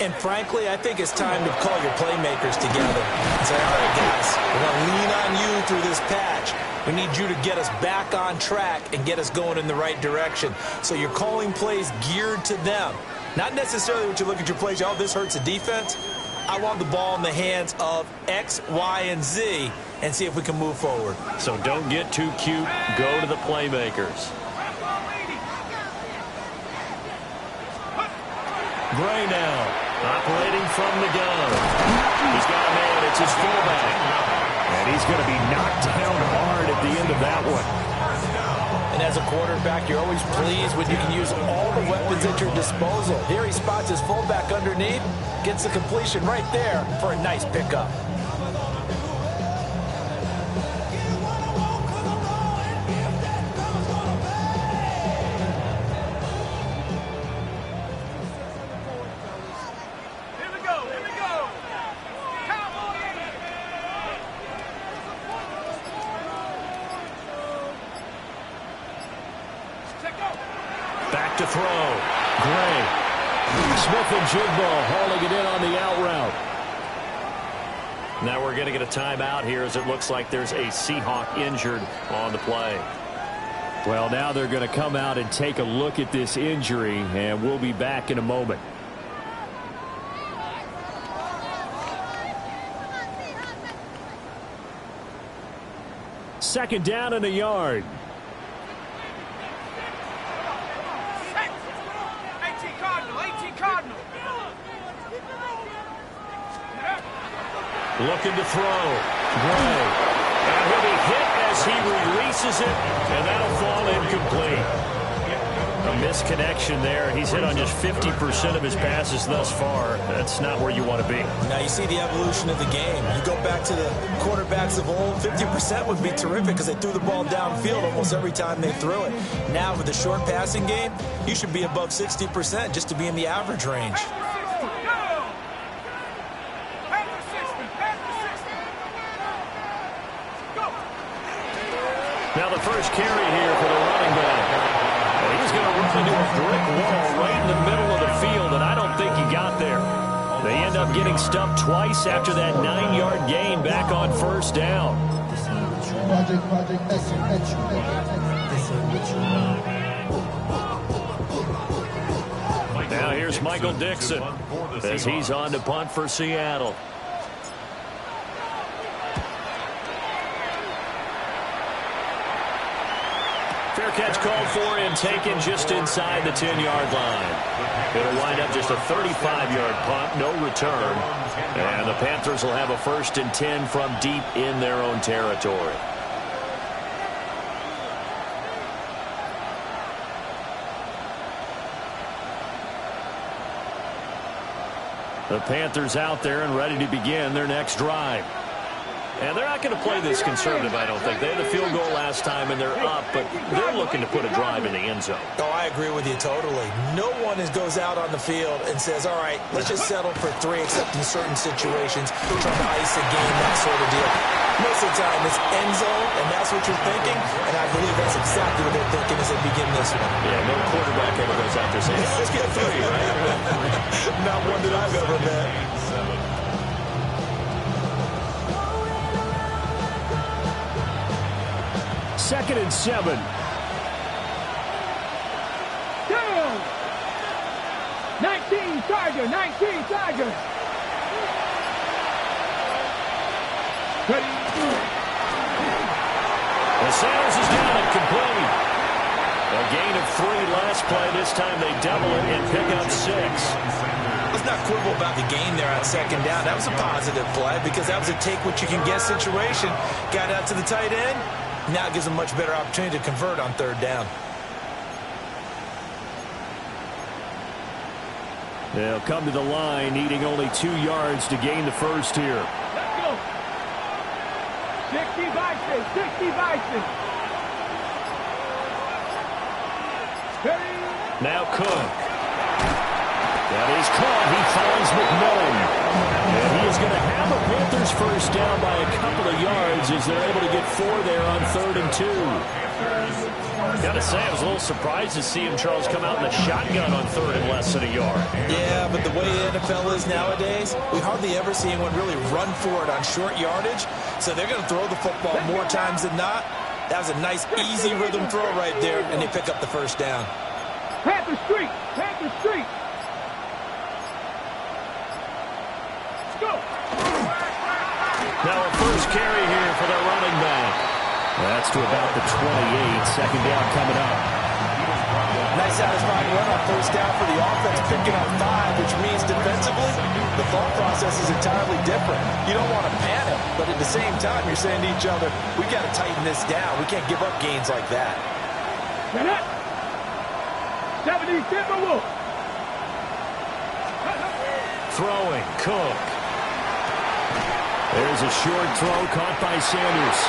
And frankly, I think it's time to call your playmakers together and say, all right, guys, we're going to lean on you through this patch. We need you to get us back on track and get us going in the right direction. So you're calling plays geared to them. Not necessarily what you look at your plays, oh, this hurts the defense. I want the ball in the hands of X, Y, and Z and see if we can move forward. So don't get too cute. Go to the playmakers. Gray now, operating from the gun. He's got a man. It's his fullback. And he's going to be knocked down hard at the end of that one. And as a quarterback, you're always pleased when you can use all the weapons at your disposal. Here he spots his fullback underneath, gets the completion right there for a nice pickup. Back to throw. Gray. Smith and Jigbo hauling it in on the out route. Now we're going to get a timeout here as it looks like there's a Seahawk injured on the play. Well, now they're going to come out and take a look at this injury, and we'll be back in a moment. Second down and a yard. Looking to throw. Gray. And he'll be hit as he releases it, and that'll fall incomplete. A misconnection there. He's hit on just 50% of his passes thus far. That's not where you want to be. Now you see the evolution of the game. You go back to the quarterbacks of old, 50% would be terrific because they threw the ball downfield almost every time they threw it. Now with the short passing game, you should be above 60% just to be in the average range. Now the first carry here for the running back. And he's going to run into a brick wall right in the middle of the field, and I don't think he got there. They end up getting stuffed twice after that 9-yard gain back on first down. Now here's Michael Dixon as he's on to punt for Seattle. Fair catch called for and taken just inside the 10-yard line. It'll wind up just a 35-yard punt, no return. And the Panthers will have a 1st and 10 from deep in their own territory. The Panthers out there and ready to begin their next drive. And they're not going to play this conservative, I don't think. They had a field goal last time, and they're up, but they're looking to put a drive in the end zone. Oh, I agree with you totally. No one goes out on the field and says, all right, let's just settle for 3, except in certain situations, trying to ice a game, that sort of deal. Most of the time, it's end zone, and that's what you're thinking, and I believe that's exactly what they're thinking as they begin this one. Yeah, no quarterback ever goes out there saying, let's get 3, right? Not one that I've ever met. Second and 7. Tiger, 19 Tiger. Ready. And Sanders is down and complete. A gain of 3 last play. This time they double it and pick up 6. Let's not quibble about the gain there on second down. That was a positive play because that was a take-what-you-can-get situation. Got out to the tight end. Now it gives them a much better opportunity to convert on third down. They'll come to the line, needing only 2 yards to gain the first here. Let's go. 60 Bison, 60 Bison. Ready. Now Cook. That is caught. He finds McMillan. And he is going to have a Panthers first down by a couple of yards as they're able to get 4 there on 3rd and 2. Got to say, I was a little surprised to see him, Charles, come out in the shotgun on 3rd and less than a yard. Yeah, but the way the NFL is nowadays, we hardly ever see anyone really run for it on short yardage. So they're going to throw the football more times than not. That was a nice, easy rhythm throw right there, and they pick up the first down. Panther Street, Panther Street. Let's go. Now a first carry here for the running back. That's to about the 28. Second down coming up. Nice satisfying run on first down for the offense, picking up 5, which means defensively, the thought process is entirely different. You don't want to panic, but at the same time, you're saying to each other, we got to tighten this down. We can't give up gains like that. Get up. 70 Timberwolves. Throwing, Cook. There's a short throw caught by Sanders.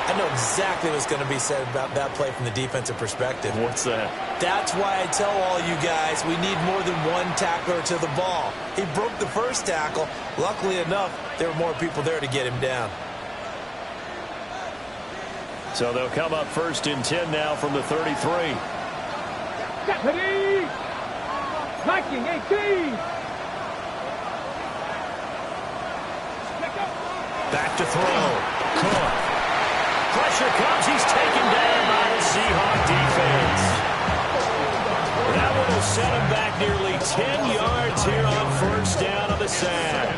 I know exactly what's going to be said about that play from the defensive perspective. What's that? That's why I tell all you guys we need more than one tackler to the ball. He broke the first tackle. Luckily enough, there were more people there to get him down. So they'll come up 1st and 10 now from the 33. Deputy. Viking 18. Back to throw. Cook. Pressure comes. He's taken down by the Seahawk defense. That one will set him back nearly 10 yards here on first down of the sack.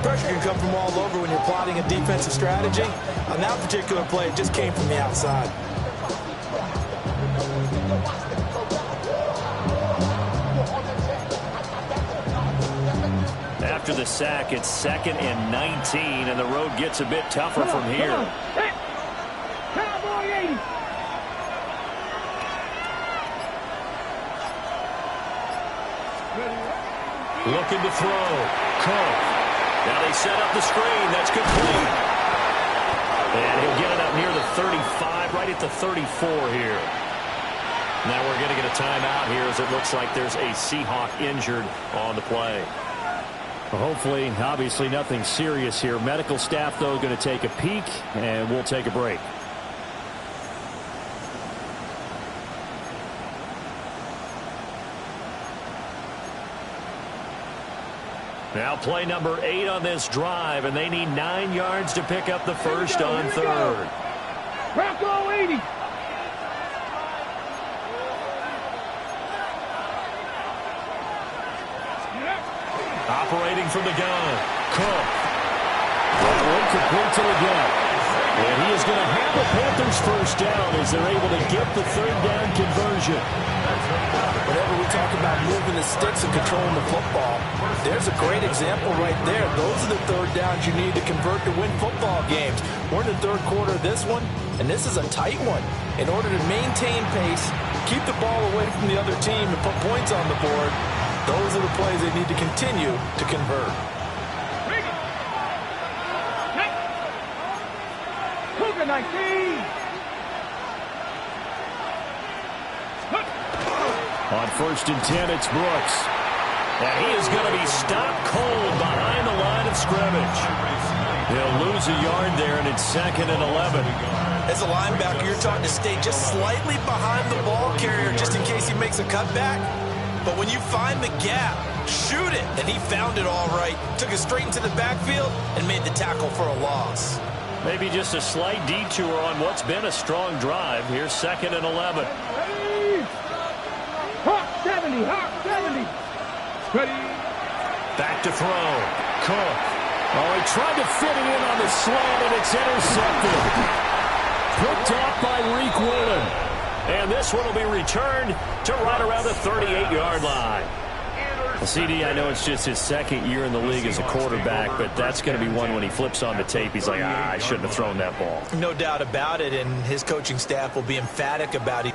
Pressure can come from all over when you're plotting a defensive strategy. On that particular play, it just came from the outside. After the sack, it's 2nd and 19, and the road gets a bit tougher from here. Cowboy 80. Looking to throw. Cook. Now they set up the screen. That's complete. And he'll get it up near the 35, right at the 34 here. Now we're going to get a timeout here as it looks like there's a Seahawk injured on the play. Well, hopefully, obviously nothing serious here. Medical staff, though, going to take a peek, and we'll take a break. Now play number 8 on this drive, and they need 9 yards to pick up the first on 3rd. Bronco 80. Operating from the gun. Cook. That one complete to the gut. And he is going to have the Panthers first down as they're able to get the 3rd down conversion. Whenever we talk about moving the sticks and controlling the football, there's a great example right there. Those are the 3rd downs you need to convert to win football games. We're in the 3rd quarter of this one, and this is a tight one. In order to maintain pace, keep the ball away from the other team, and put points on the board, those are the plays they need to continue to convert. Cougar 19. On 1st and 10, it's Brooks. And he is going to be stopped cold behind the line of scrimmage. He'll lose a yard there, and it's 2nd and 11. As a linebacker, you're taught to stay just slightly behind the ball carrier just in case he makes a cutback. But when you find the gap, shoot it. And he found it all right. Took it straight into the backfield and made the tackle for a loss. Maybe just a slight detour on what's been a strong drive. Here's 2nd and 11. Hawk 70, Hawk 70. Ready. Back to throw. Cook. Oh, he tried to fit it in on the slant, and it's intercepted. Picked off by Reek Woolen. And this one will be returned to right around the 38-yard line. Well, CD, I know it's just his second year in the league as a quarterback, but that's going to be one when he flips on the tape, he's like, I shouldn't have thrown that ball. No doubt about it, and his coaching staff will be emphatic about it.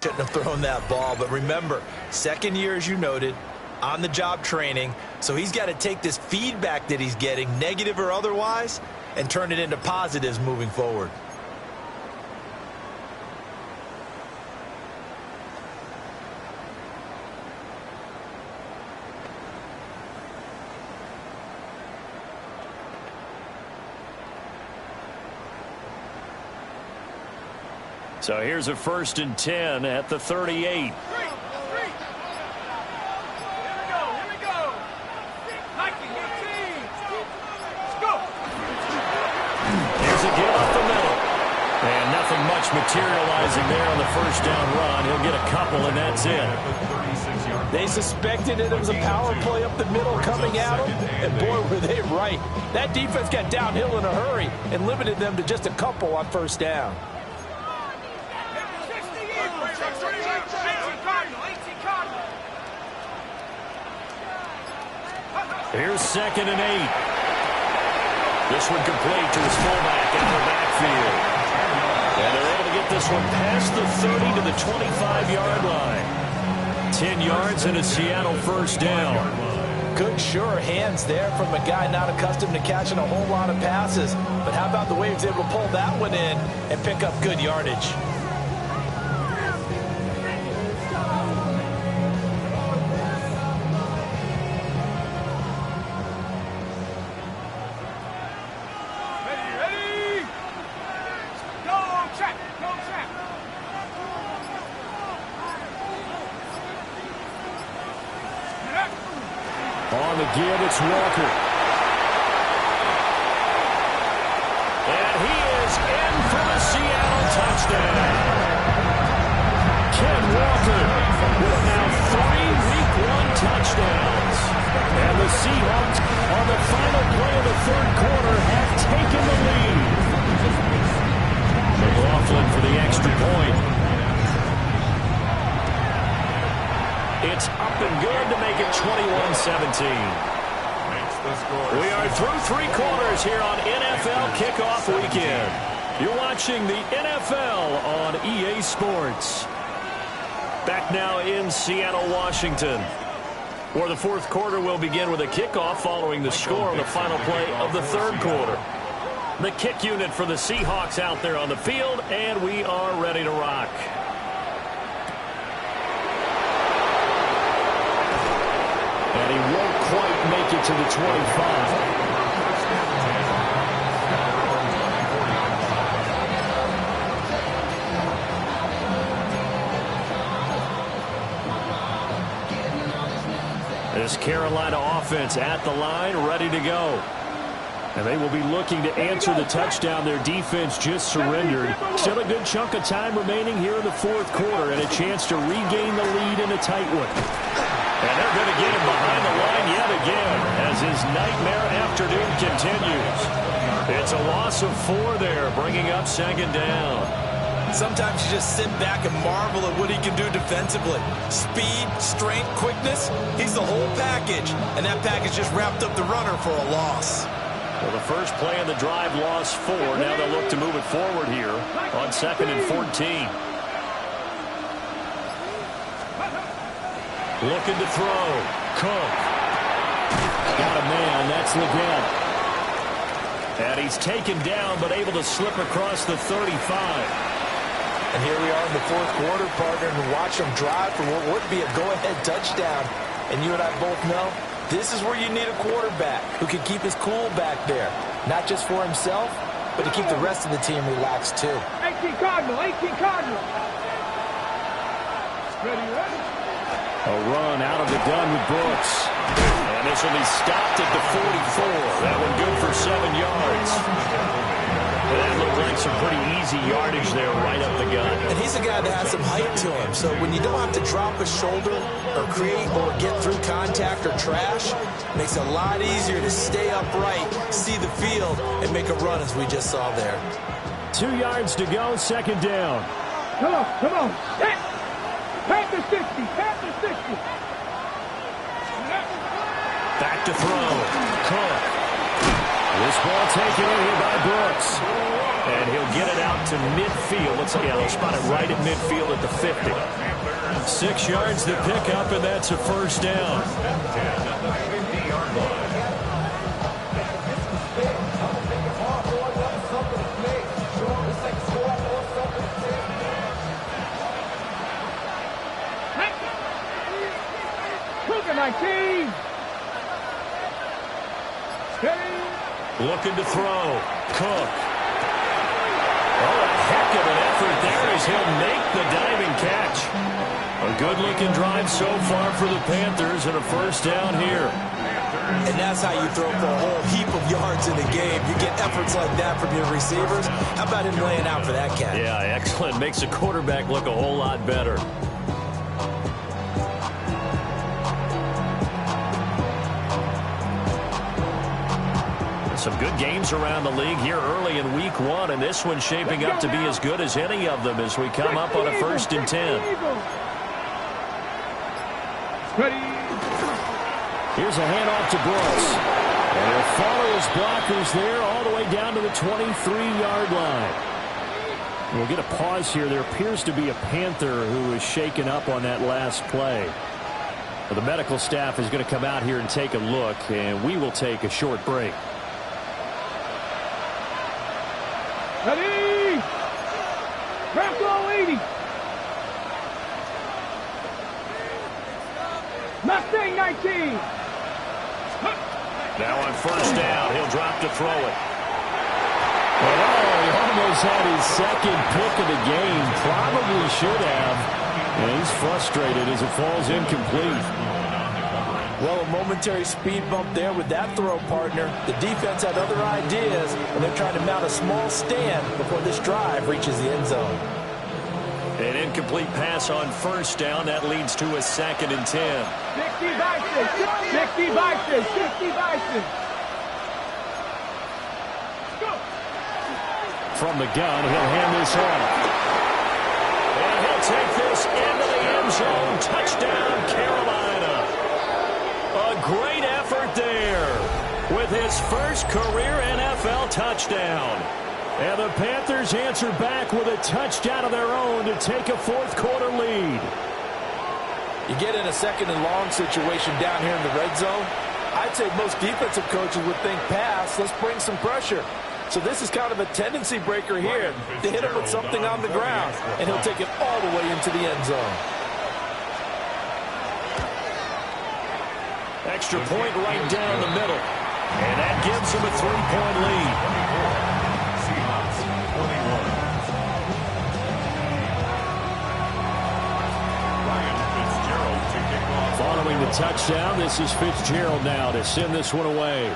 Shouldn't have thrown that ball, but remember, second year, as you noted, on-the-job training, so he's got to take this feedback that he's getting, negative or otherwise, and turn it into positives moving forward. So here's a 1st and 10 at the 38. Here we go. Nike, your team. Let's go. Here's a get up the middle. And nothing much materializing there on the first down run. He'll get a couple, and that's it. They suspected it was a power play up the middle coming at them, and boy, were they right. That defense got downhill in a hurry and limited them to just a couple on first down. Here's 2nd and 8. This one complete to his fullback in the backfield. And they're able to get this one past the 30 to the 25-yard line. 10 yards and a Seattle first down. Good, sure hands there from a guy not accustomed to catching a whole lot of passes. But how about the way he was able to pull that one in and pick up good yardage? On the give, it's Walker. And he is in for the Seattle touchdown. Ken Walker with now 3 Week 1 touchdowns. And the Seahawks, on the final play of the 3rd quarter, have taken the lead. McLaughlin for the extra point. It's up and good to make it 21-17. We are through 3 quarters here on NFL Kickoff Weekend. You're watching the NFL on EA Sports. Back now in Seattle, Washington, where the 4th quarter will begin with a kickoff following the score on the final play of the 3rd quarter. The kick unit for the Seahawks out there on the field, and we are ready to rock. And he won't quite make it to the 25. This Carolina offense at the line, ready to go. And they will be looking to answer the touchdown their defense just surrendered. Still a good chunk of time remaining here in the fourth quarter and a chance to regain the lead in a tight one. And they're going to get him behind the line yet again as his nightmare afternoon continues. It's a loss of 4 there, bringing up second down. Sometimes you just sit back and marvel at what he can do defensively. Speed, strength, quickness, he's the whole package. And that package just wrapped up the runner for a loss. Well, the first play in the drive lost 4. Now they'll look to move it forward here on 2nd and 14. Looking to throw. Cook. Got a man. That's Leggett. And he's taken down, but able to slip across the 35. And here we are in the fourth quarter, partner, and watch them drive for what would be a go-ahead touchdown. And you and I both know this is where you need a quarterback who can keep his cool back there. Not just for himself, but to keep the rest of the team relaxed, too. 18 Cardinal, 18 Cardinal. Ready. A run out of the gun with Brooks. And this will be stopped at the 44. That one good for 7 yards. And that looked like some pretty easy yardage there right up the gut. And he's a guy that has some height to him. So when you don't have to drop a shoulder or create or get through contact or trash, it makes it a lot easier to stay upright, see the field, and make a run as we just saw there. 2 yards to go, second down. Come on. Panther 60, Panther 60. Back to throw. Cook. This ball taken in here by Brooks. And he'll get it out to midfield. Looks like they'll spot it right at midfield at the 50. 6 yards to pick up, and that's a first down. Cougar 19. Looking to throw. Cook. Oh, a heck of an effort there as he'll make the diving catch. A good-looking drive so far for the Panthers and a first down here. And that's how you throw for a whole heap of yards in a game. You get efforts like that from your receivers. How about him laying out for that catch? Yeah, excellent. Makes the quarterback look a whole lot better. Some good games around the league here early in week 1, and this one's shaping up to be as good as any of them as we come up on a 1st and 10. Here's a handoff to Brooks. And he'll follow his blockers there all the way down to the 23-yard line. We'll get a pause here. There appears to be a Panther who is shaken up on that last play. Well, the medical staff is going to come out here and take a look, and we will take a short break. Ready! Bronco 80! Mustang 19! Now on first down, he'll drop to throw it. Oh, he almost had his second pick of the game. Probably should have. And he's frustrated as it falls incomplete. Well, a momentary speed bump there with that throw, partner. The defense had other ideas, and they're trying to mount a small stand before this drive reaches the end zone. An incomplete pass on first down. That leads to a 2nd and 10. 60 Bison! 60 Bison! 60 Bison! Go! From the gun, he'll hand this off. And he'll take this into the end zone. Touchdown, Carolina. A great effort there with his first career NFL touchdown. And the Panthers answer back with a touchdown of their own to take a fourth quarter lead. You get in a 2nd and long situation down here in the red zone, I'd say most defensive coaches would think pass, let's bring some pressure. So this is kind of a tendency breaker here to hit him with something on the ground, and he'll take it all the way into the end zone. Extra point right down the middle. And that gives him a 3-point lead. Seahawks 21. Ryan Fitzgerald to kick off. Following the touchdown, this is Fitzgerald now to send this one away.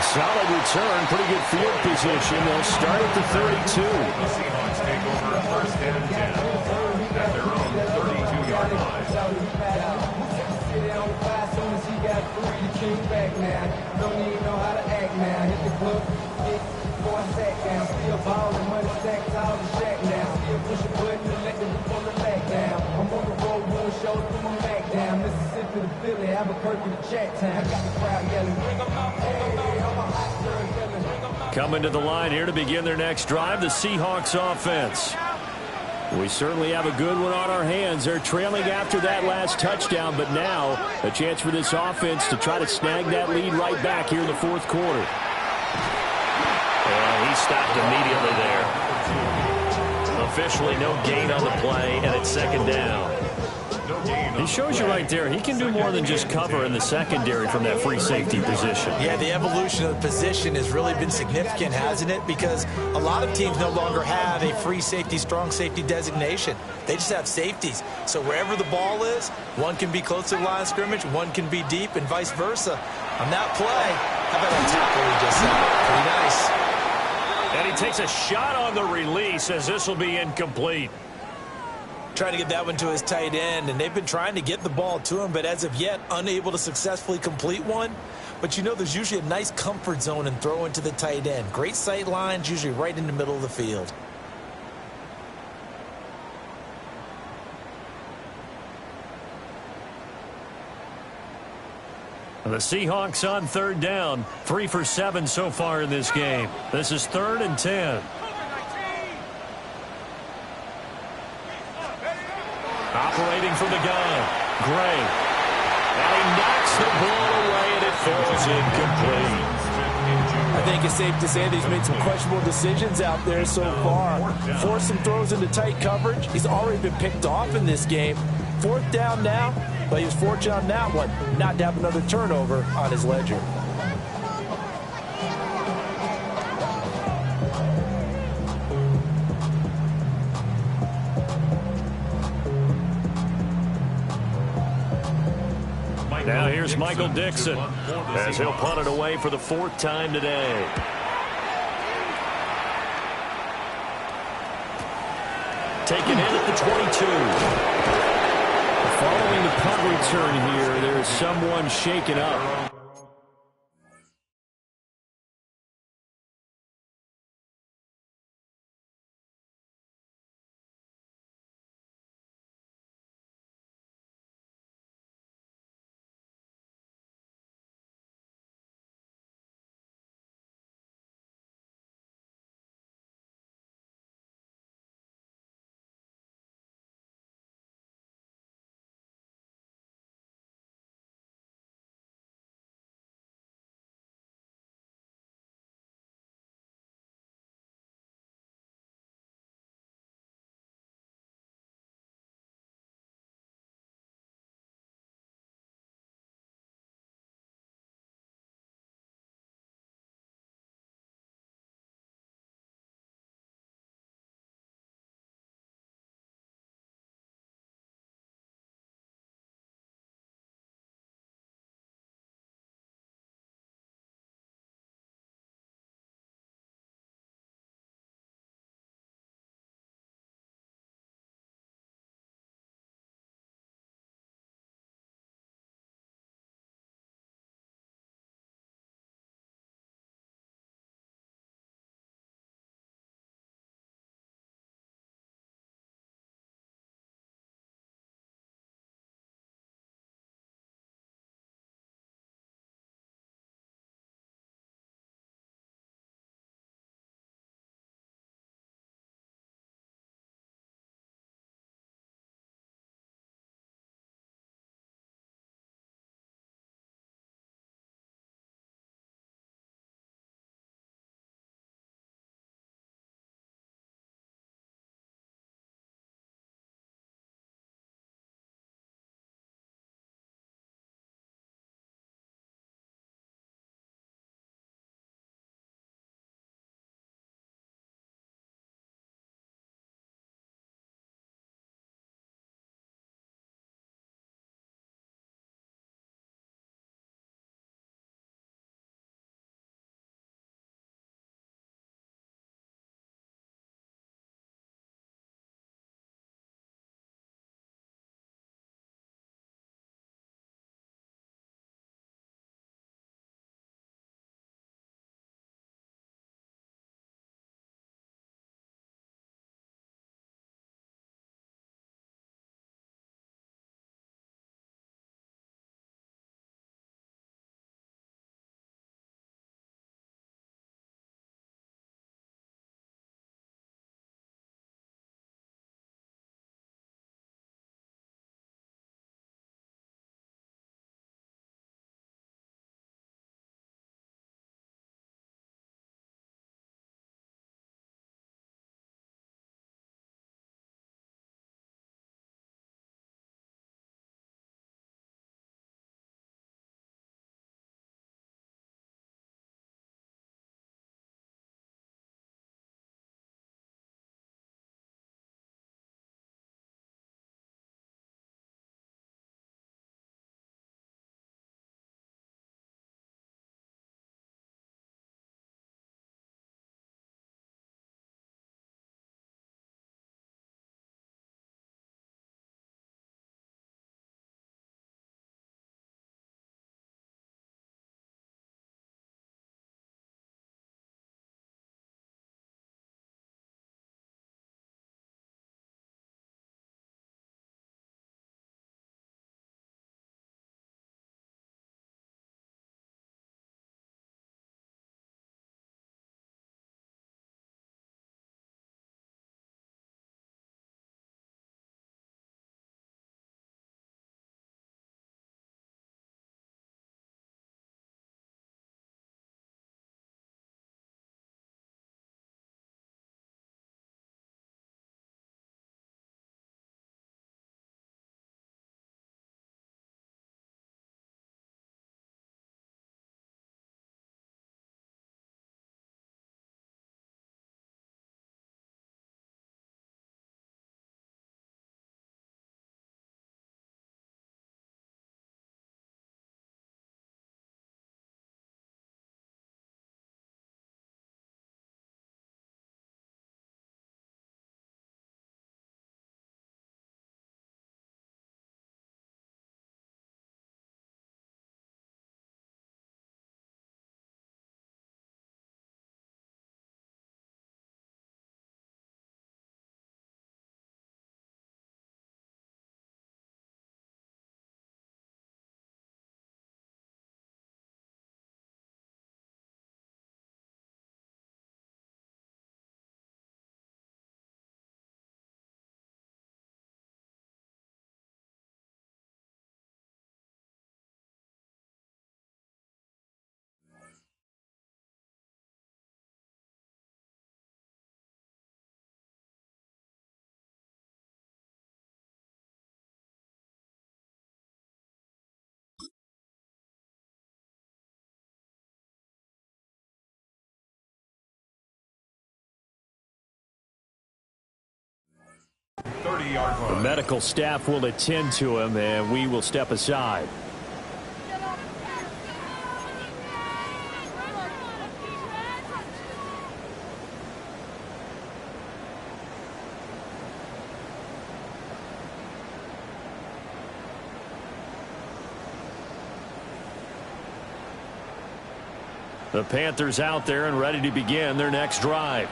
Solid return, pretty good field position. They'll start at the 32. The Seahawks take over first and 10 at their own 32-yard line. Don't even know how to act now. Hit the club, before I sat down. Still ballin', money stacks all the shack now. Still push a button and let the before the back down. I'm on the road doing shows, put my back down. Mississippi to Philly, Albuquerque to Chat-Town. I got the crowd yelling, bring 'em out, bring 'em out. I'm a hot girl yelling, bring 'em out. Coming to the line here to begin their next drive, the Seahawks offense. We certainly have a good one on our hands. They're trailing after that last touchdown, but now a chance for this offense to try to snag that lead right back here in the fourth quarter. And he stopped immediately there. Officially no gain on the play, and it's second down. He shows you right there, he can do more than just cover in the secondary from that free safety position. Yeah, the evolution of the position has really been significant, hasn't it? Because a lot of teams no longer have a free safety, strong safety designation. They just have safeties. So wherever the ball is, one can be close to the line of scrimmage, one can be deep, and vice versa. On that play, how about that tackle he just set? Pretty nice. And he takes a shot on the release as this will be incomplete. Trying to get that one to his tight end, and they've been trying to get the ball to him, but as of yet, unable to successfully complete one. But you know, there's usually a nice comfort zone in throwing to the tight end. Great sight lines, usually right in the middle of the field. The Seahawks on third down, 3 for 7 so far in this game. This is 3rd and 10. Operating from the gun, Gray. And he knocks the ball away, and it falls incomplete. I think it's safe to say that he's made some questionable decisions out there so far. Forced some throws into tight coverage. He's already been picked off in this game. 4th down now, but he was fortunate on that one not to have another turnover on his ledger. Now here's Michael Dixon as he'll punt it away for the 4th time today. Taken in at the 22. Following the punt return here, there is someone shaken up. 30-yard line. The medical staff will attend to him, and we will step aside. The Panthers out there and ready to begin their next drive.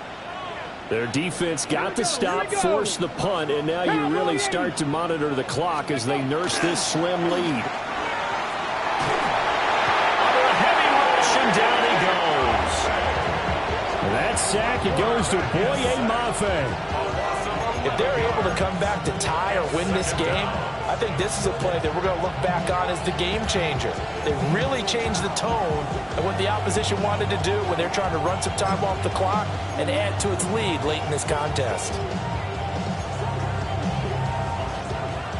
Their defense got the stop, forced the punt, and now you really start to monitor the clock as they nurse this slim lead. Under a heavy rush, and down he goes. And that sack, it goes to Boye Mafe. If they're able to come back to tie or win this game, I think this is a play that we're going to look back on as the game changer. They really changed the tone of what the opposition wanted to do when they're trying to run some time off the clock and add to its lead late in this contest.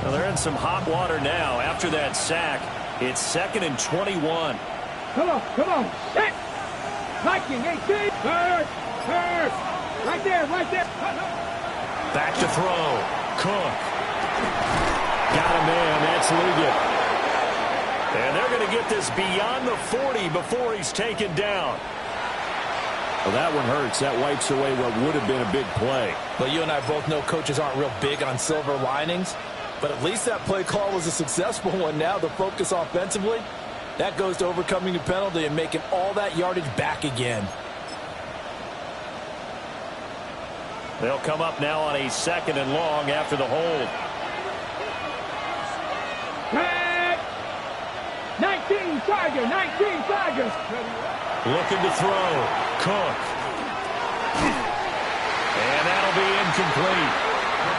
Well, they're in some hot water now. After that sack, it's 2nd and 21. Come on, set! Viking, 18! First! Right there! Back to throw. Cook. Got a man. That's Liggett. And they're going to get this beyond the 40 before he's taken down. Well, that one hurts. That wipes away what would have been a big play. Well, you and I both know coaches aren't real big on silver linings, but at least that play call was a successful one. Now the focus offensively, that goes to overcoming the penalty and making all that yardage back again. They'll come up now on a 2nd and long after the hold. 19 Tigers. Looking to throw. Cook. And that'll be incomplete.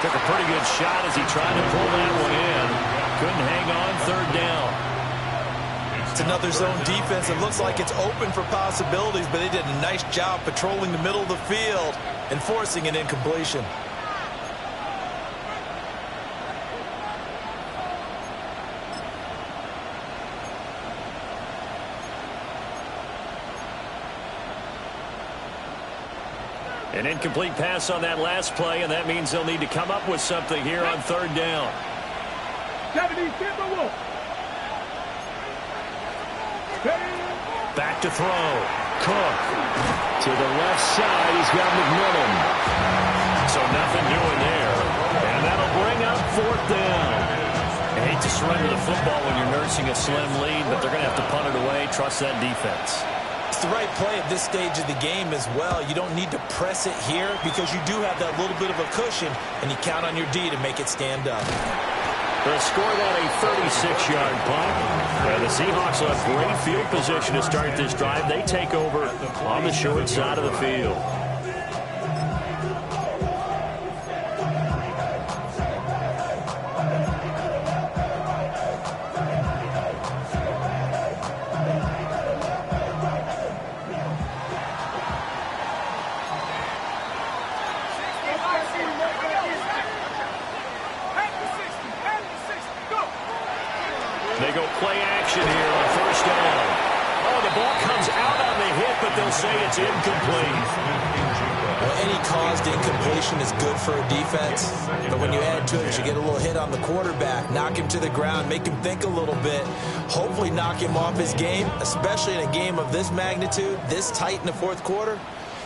Took a pretty good shot as he tried to pull that one in. Couldn't hang on 3rd down. It's another zone defense. It looks like it's open for possibilities, but they did a nice job patrolling the middle of the field and forcing an incompletion. An incomplete pass on that last play, and that means they'll need to come up with something here on 3rd down. 70 Timberwolves. Back to throw. Cook. To the left side, he's got McMillan. So nothing doing there. And that'll bring up 4th down. I hate to surrender the football when you're nursing a slim lead, but they're going to have to punt it away. Trust that defense. It's the right play at this stage of the game as well. You don't need to press it here because you do have that little bit of a cushion, and you count on your D to make it stand up. They'll score that a 36-yard punt. And the Seahawks will have great field position to start this drive. They take over on the short side of the field. They go play action here on 1st down. Oh, the ball comes out on the hit, but they'll say it's incomplete. Well, any caused incompletion is good for a defense, but when you add to it, you get a little hit on the quarterback, knock him to the ground, make him think a little bit, hopefully knock him off his game, especially in a game of this magnitude, this tight in the 4th quarter.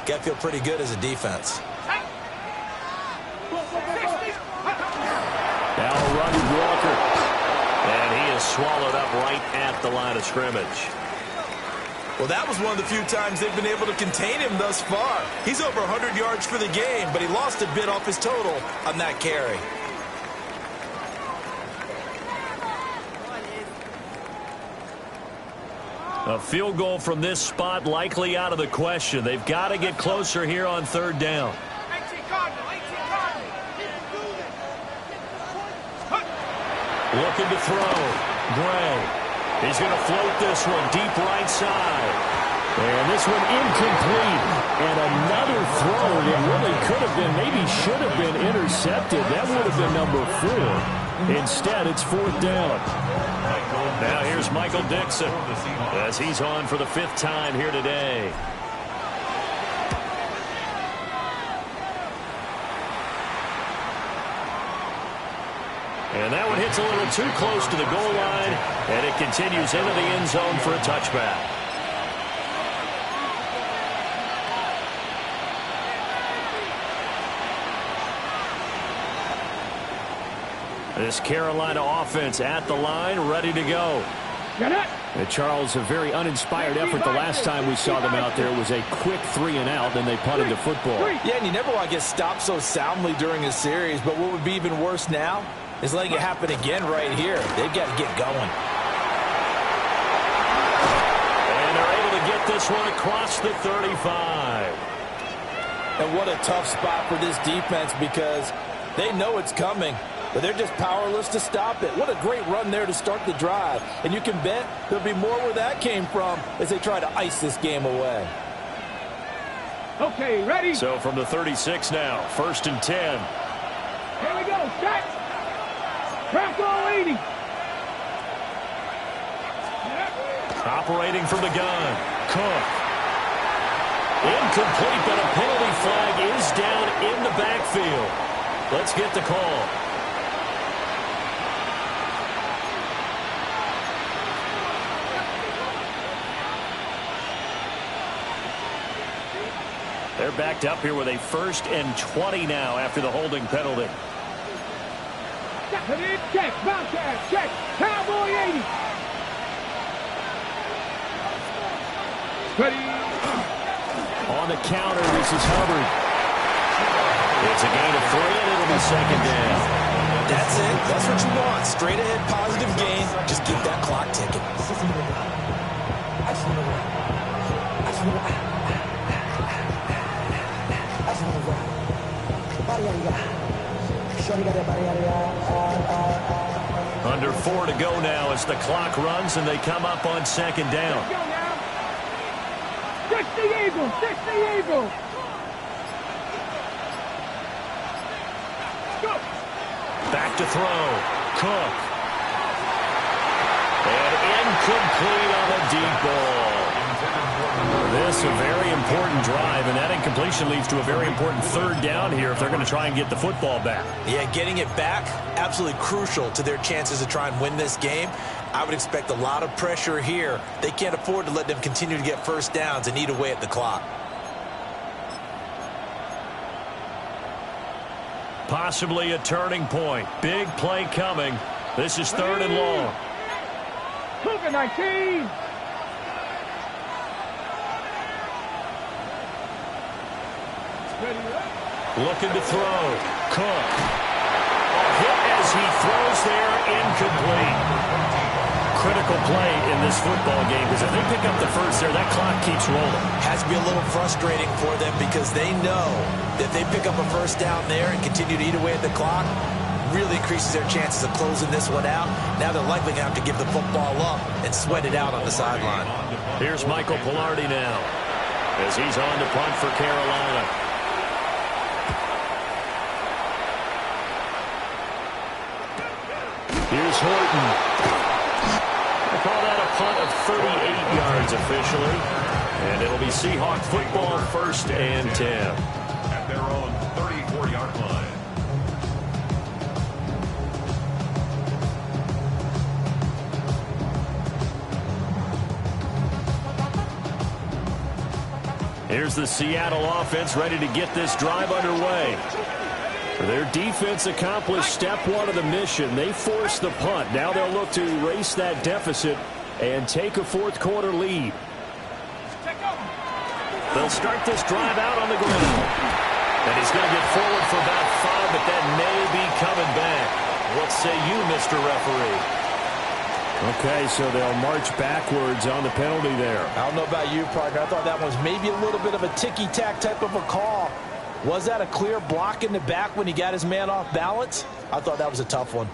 Got to feel pretty good as a defense. Now a run with Walker. And he is swallowed up right at the line of scrimmage. Well, that was one of the few times they've been able to contain him thus far. He's over 100 yards for the game, but he lost a bit off his total on that carry. A field goal from this spot likely out of the question. They've got to get closer here on 3rd down. Looking to throw. Gray. He's going to float this one deep right side. And this one incomplete. And another throw that really could have been, maybe should have been intercepted. That would have been number 4. Instead, it's 4th down. Now here's Michael Dixon as he's on for the 5th time here today. And that one hits a little too close to the goal line, and it continues into the end zone for a touchback. This Carolina offense at the line, ready to go. And Charles, a very uninspired effort the last time we saw them out there. It was a quick 3-and-out, then they punted the football. Yeah, and you never want to get stopped so soundly during a series, but what would be even worse now is letting it happen again right here. They've got to get going. And they're able to get this one across the 35. And what a tough spot for this defense because they know it's coming, but they're just powerless to stop it. What a great run there to start the drive. And you can bet there'll be more where that came from as they try to ice this game away. Okay, ready? So from the 36 now, 1st and 10. Here we go, set. Crack all 80. Operating from the gun, Cook. Incomplete, but a penalty flag is down in the backfield. Let's get the call. They're backed up here with a 1st and 20 now after the holding penalty. Check, bounce pass, check, Cowboy 80. Ready. On the counter, this is Hubbard. It's a gain of 3, and it'll be 2nd down. That's it. That's what you want. Straight ahead, positive gain. Just keep that clock ticking. Under 4 to go now as the clock runs, and they come up on 2nd down. Let's go now. 60 Eagles, 60 Eagles. Go. Back to throw. Cook. And incomplete on a deep ball. This a very important drive, and that incompletion leads to a very important 3rd down here if they're going to try and get the football back. Yeah, getting it back, absolutely crucial to their chances to try and win this game. I would expect a lot of pressure here. They can't afford to let them continue to get 1st downs and eat away at the clock. Possibly a turning point. Big play coming. This is 3rd and long. Cougar 19. Looking to throw. Cook. A hit as he throws there, incomplete. Critical play in this football game because if they pick up the 1st there, that clock keeps rolling. Has to be a little frustrating for them because they know that if they pick up a 1st down there and continue to eat away at the clock, really increases their chances of closing this one out. Now they're likely going to have to give the football up and sweat it out on the sideline. Here's Michael Pilardi now as he's on to punt for Carolina. Here's Horton. I call that a punt of 38 yards officially. And it'll be Seahawk football, 1st and 10. At their own 34-yard line. Here's the Seattle offense ready to get this drive underway. Their defense accomplished step 1 of the mission. They forced the punt. Now they'll look to erase that deficit and take a 4th quarter lead. They'll start this drive out on the ground. And he's going to get forward for about 5, but that may be coming back. What say you, Mr. Referee? Okay, so they'll march backwards on the penalty there. I don't know about you, partner. I thought that was maybe a little bit of a ticky-tack type of a call. Was that a clear block in the back when he got his man off balance? I thought that was a tough one.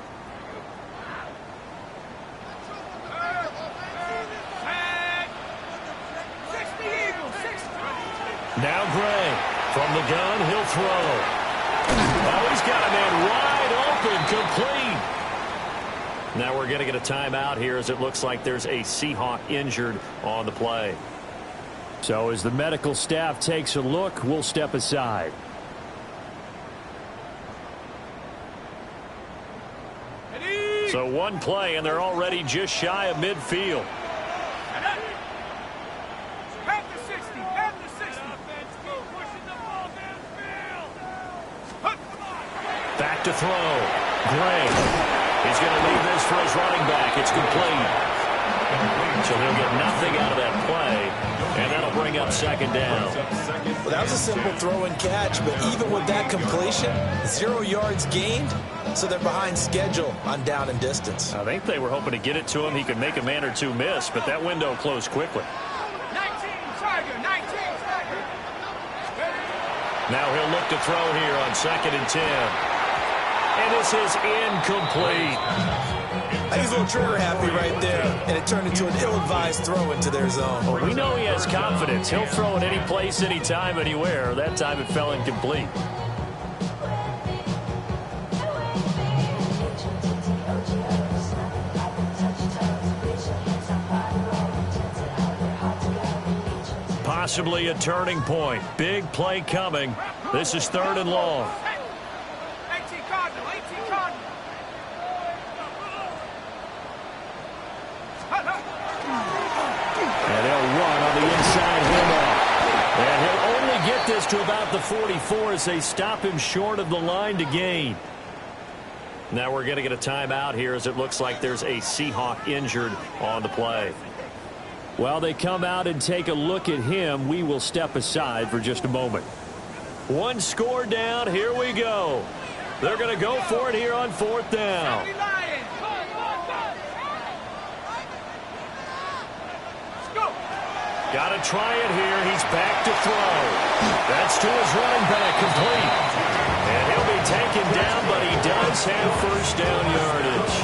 Now Gray from the gun, he'll throw. Oh, he's got a man wide open, complete. Now we're going to get a timeout here as it looks like there's a Seahawk injured on the play. So as the medical staff takes a look, we'll step aside. So one play, and they're already just shy of midfield. Back to throw. Gray. He's going to leave this for his running back. It's complete. So they'll get nothing out of that play, and that'll bring up second down. Well, that was a simple throw and catch, but even with that completion, 0 yards gained, so they're behind schedule on down and distance. I think they were hoping to get it to him. He could make a man or two miss, but that window closed quickly. 19 Tiger, 19 Tiger. Now he'll look to throw here on 2nd and 10. And this is incomplete. I think he's a little trigger happy right there, and it turned into an ill-advised throw into their zone. Well, we know he has confidence. He'll throw it any place, anytime, anywhere. That time it fell incomplete. Possibly a turning point. Big play coming. This is 3rd and long. 18 Cardinal, 18 Cardinal. And they'll run on the inside handoff. And he'll only get this to about the 44 as they stop him short of the line to gain. Now we're going to get a timeout here as it looks like there's a Seahawk injured on the play. While they come out and take a look at him, we will step aside for just a moment. One score down. Here we go. They're going to go for it here on 4th down. Got to try it here. He's back to throw. That's to his running back, complete. And he'll be taken down, but he does have 1st down yardage.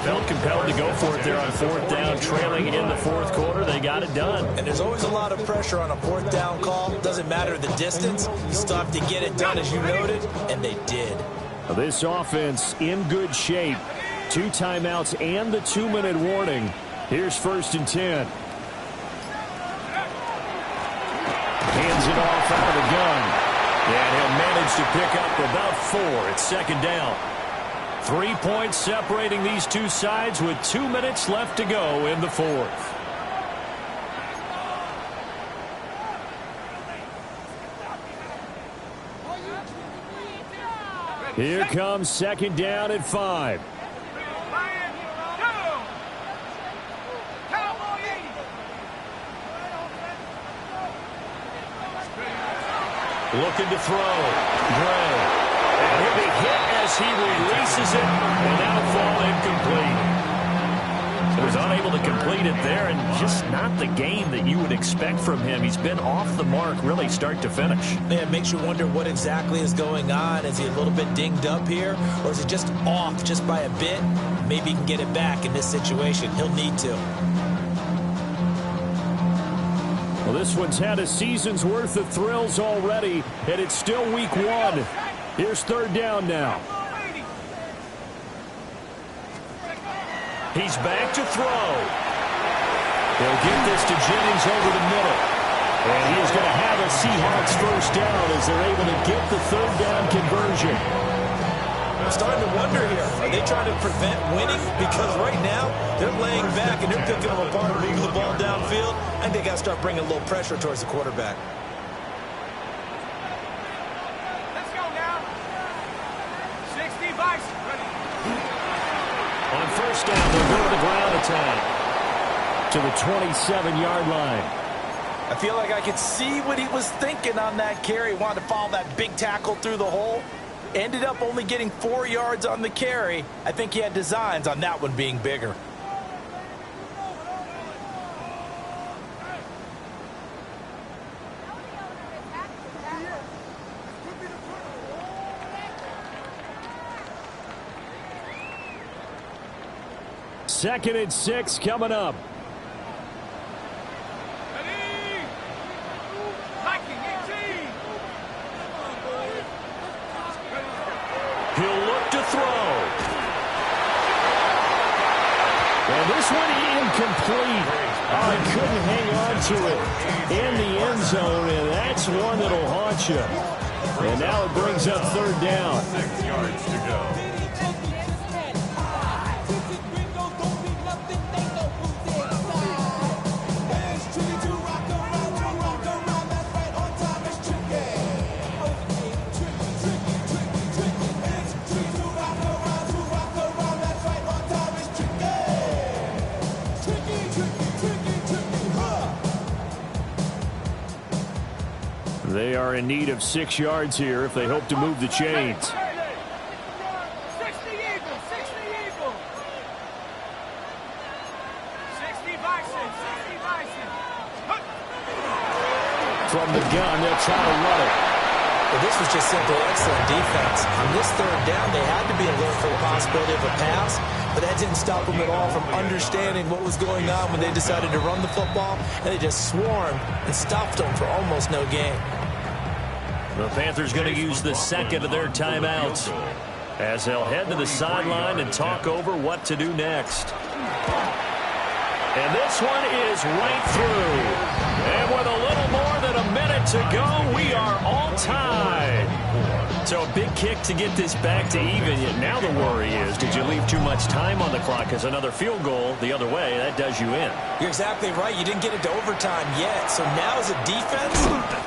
Felt compelled to go for it there on 4th down, trailing in the 4th quarter. They got it done. And there's always a lot of pressure on a 4th down call. Doesn't matter the distance. You still have to get it done, as you noted, and they did. This offense in good shape. 2 timeouts and the 2-minute warning. Here's 1st and 10. Hands it off out of the gun. And he'll manage to pick up about 4. It's 2nd down. 3 points separating these two sides with 2 minutes left to go in the 4th. Here comes 2nd down at 5. Looking to throw. Gray. And he'll be hit as he releases it, and that'll fall incomplete. So he's unable to complete it there, and just not the game that you would expect from him. He's been off the mark really start to finish. Yeah, it makes you wonder what exactly is going on. Is he a little bit dinged up here, or is he just off just by a bit? Maybe he can get it back in this situation. He'll need to. Well, this one's had a season's worth of thrills already, and it's still week 1. Here's 3rd down now. He's back to throw. They'll get this to Jennings over the middle. And he is going to have a Seahawks 1st down as they're able to get the 3rd down conversion. I'm starting to wonder here. Are they trying to prevent winning? Because right now, they're laying back and they're picking them apart and moving the ball downfield. I think they got to start bringing a little pressure towards the quarterback. Let's go now. 60 Bison. On 1st down, they'll go to the ground attack. To the 27-yard line. I feel like I could see what he was thinking on that carry. He wanted to follow that big tackle through the hole. Ended up only getting 4 yards on the carry. I think he had designs on that one being bigger. Second and 6 coming up. He'll look to throw. And this one incomplete. Oh, he couldn't hang on to it in the end zone, and that's one that'll haunt you. And now it brings up 3rd down. 6 yards to go. They are in need of 6 yards here if they hope to move the chains. From the gun, they'll try to run it. Well, this was just simply excellent defense. On this third down, they had to be alert for the possibility of a pass, but that didn't stop them at all from understanding what was going on when they decided to run the football, and they just swarmed and stopped them for almost no gain. The Panthers going to use the second of their timeouts as they'll head to the sideline and talk over what to do next. And this one is right through. And with a little more than a minute to go, we are all tied. So a big kick to get this back to even. Yet now the worry is, did you leave too much time on the clock? Because another field goal the other way, that does you in. You're exactly right. You didn't get it to overtime yet. So now as a defense,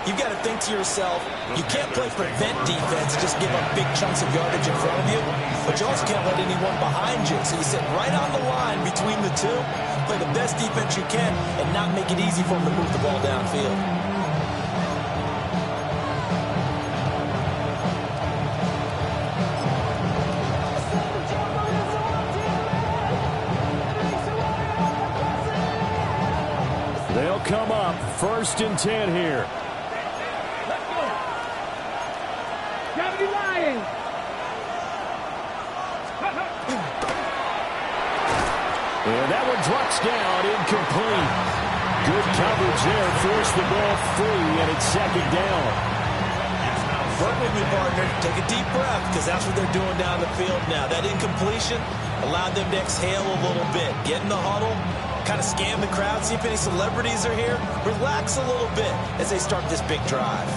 you've got to think to yourself, you can't play prevent defense, just give up big chunks of yardage in front of you. But you also can't let anyone behind you. So you sit right on the line between the two, play the best defense you can, and not make it easy for them to move the ball downfield. They'll come up 1st and 10 here. Let's go. Gravity Lions. And that one drops down, incomplete. Good coverage there, forced the ball free, and it's 2nd down. Work with me, partner. Take a deep breath, because that's what they're doing down the field now. That incompletion allowed them to exhale a little bit. Get in the huddle, kind of scan the crowd, see if any celebrities are here. Relax a little bit as they start this big drive.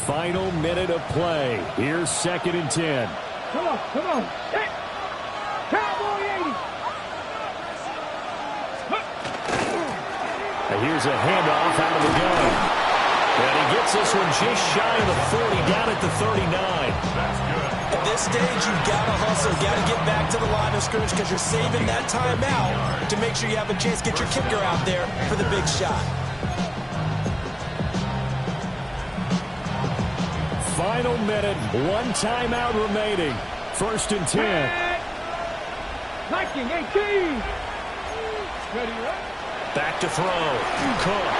Final minute of play. Here's 2nd and 10. Come on, come on. Hey. Cowboy 80. And here's a handoff out of the gun. And he gets this one just shy of the 40, down at the 39. At this stage, you've got to hustle, got to get back to the line of scrimmage because you're saving that timeout to make sure you have a chance to get your kicker out there for the big shot. Final minute, 1 timeout remaining. 1st and 10. Viking 18. Ready, right? Back to throw. Cook.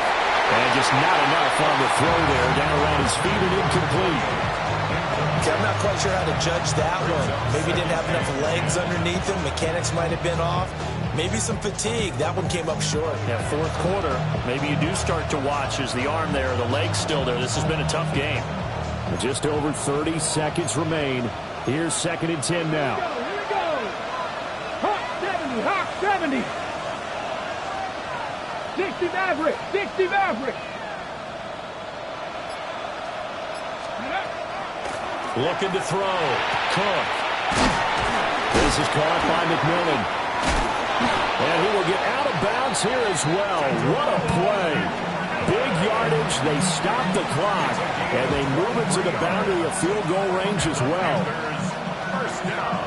And just not enough on the throw there. Down around his feet and incomplete. Okay, I'm not quite sure how to judge that one. Maybe he didn't have enough legs underneath him. Mechanics might have been off. Maybe some fatigue. That one came up short. Yeah, 4th quarter. Maybe you do start to watch as the arm there, the leg's still there. This has been a tough game. Just over 30 seconds remain. Here's 2nd and 10 now. Here we go. Hawk 70, Hawk 70. 60 Maverick, 60 Maverick. Looking to throw. Cook. This is caught by McMillan. And he will get out of bounds here as well. What a play. Big yardage, they stop the clock, and they move it to the boundary of field goal range as well. First down.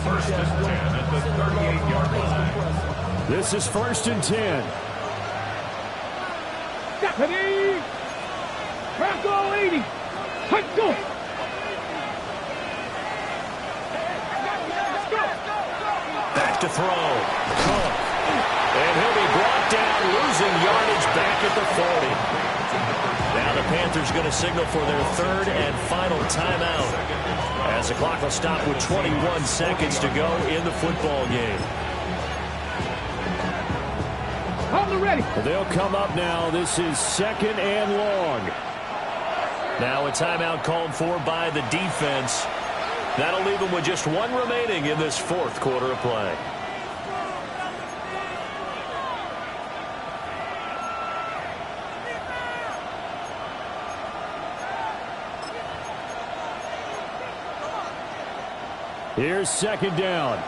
1st and 10 at the 38-yard line. This is 1st and 10. Stephanie. Bronco 80. Let's go. Back to throw. Cook. And he'll be brought down, losing yardage back at the 40. Now the Panthers going to signal for their 3rd and final timeout as the clock will stop with 21 seconds to go in the football game. Hold it ready. They'll come up now. This is 2nd and long. Now a timeout called for by the defense. That'll leave them with just 1 remaining in this 4th quarter of play. Here's 2nd down.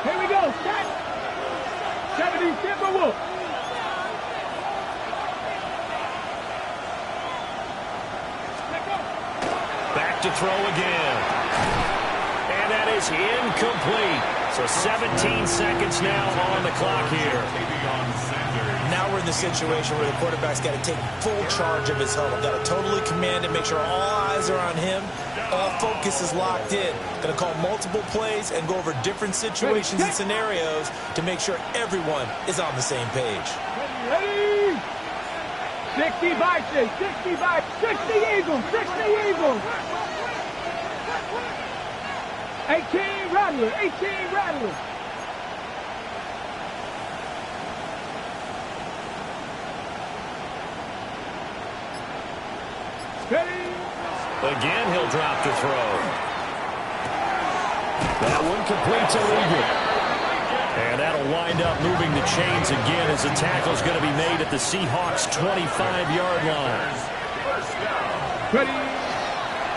Here we go. 70 Timberwolves. Back back to throw again. And that is incomplete. So 17 seconds now on the clock here. Now we're in the situation where the quarterback's got to take full charge of his huddle. Got to totally command it, make sure all eyes are on him. All focus is locked in. Going to call multiple plays and go over different situations and scenarios to make sure everyone is on the same page. Ready? 60 Vikings, 60 Vikings, 60 Eagles, 60 Eagles. 18 Rattlers, 18 Rattlers. Ready? Again, he'll drop the throw. That one completes illegal. And that'll wind up moving the chains again as the tackle's going to be made at the Seahawks' 25-yard line. Ready?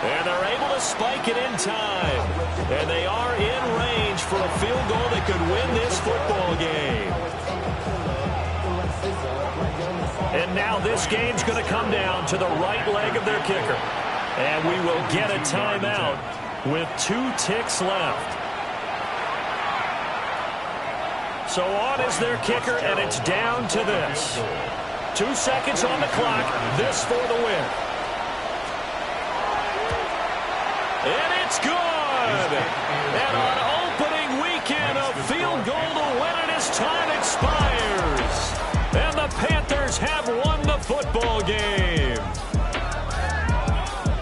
And they're able to spike it in time. And they are in range for a field goal that could win this football game. And now this game's going to come down to the right leg of their kicker. And we will get a timeout with 2 ticks left. So on is their kicker, and it's down to this. 2 seconds on the clock. This for the win. And it's good! And on opening weekend, a field goal to win it as time expires. And the Panthers have won the football game.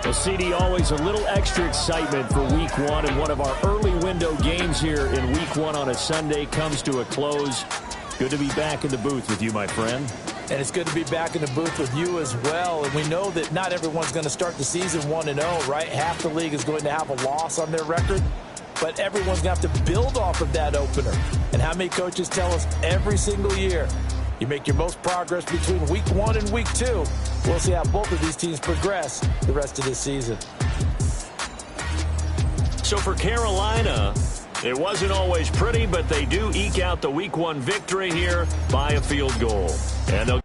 Well, CD, always a little extra excitement for Week 1, and one of our early window games here in Week 1 on a Sunday comes to a close. Good to be back in the booth with you, my friend. And it's good to be back in the booth with you as well. And we know that not everyone's going to start the season 1-0, right? Half the league is going to have a loss on their record. But everyone's going to have to build off of that opener. And how many coaches tell us every single year, you make your most progress between Week 1 and Week 2. We'll see how both of these teams progress the rest of this season. So for Carolina, it wasn't always pretty, but they do eke out the Week 1 victory here by a field goal. And they'll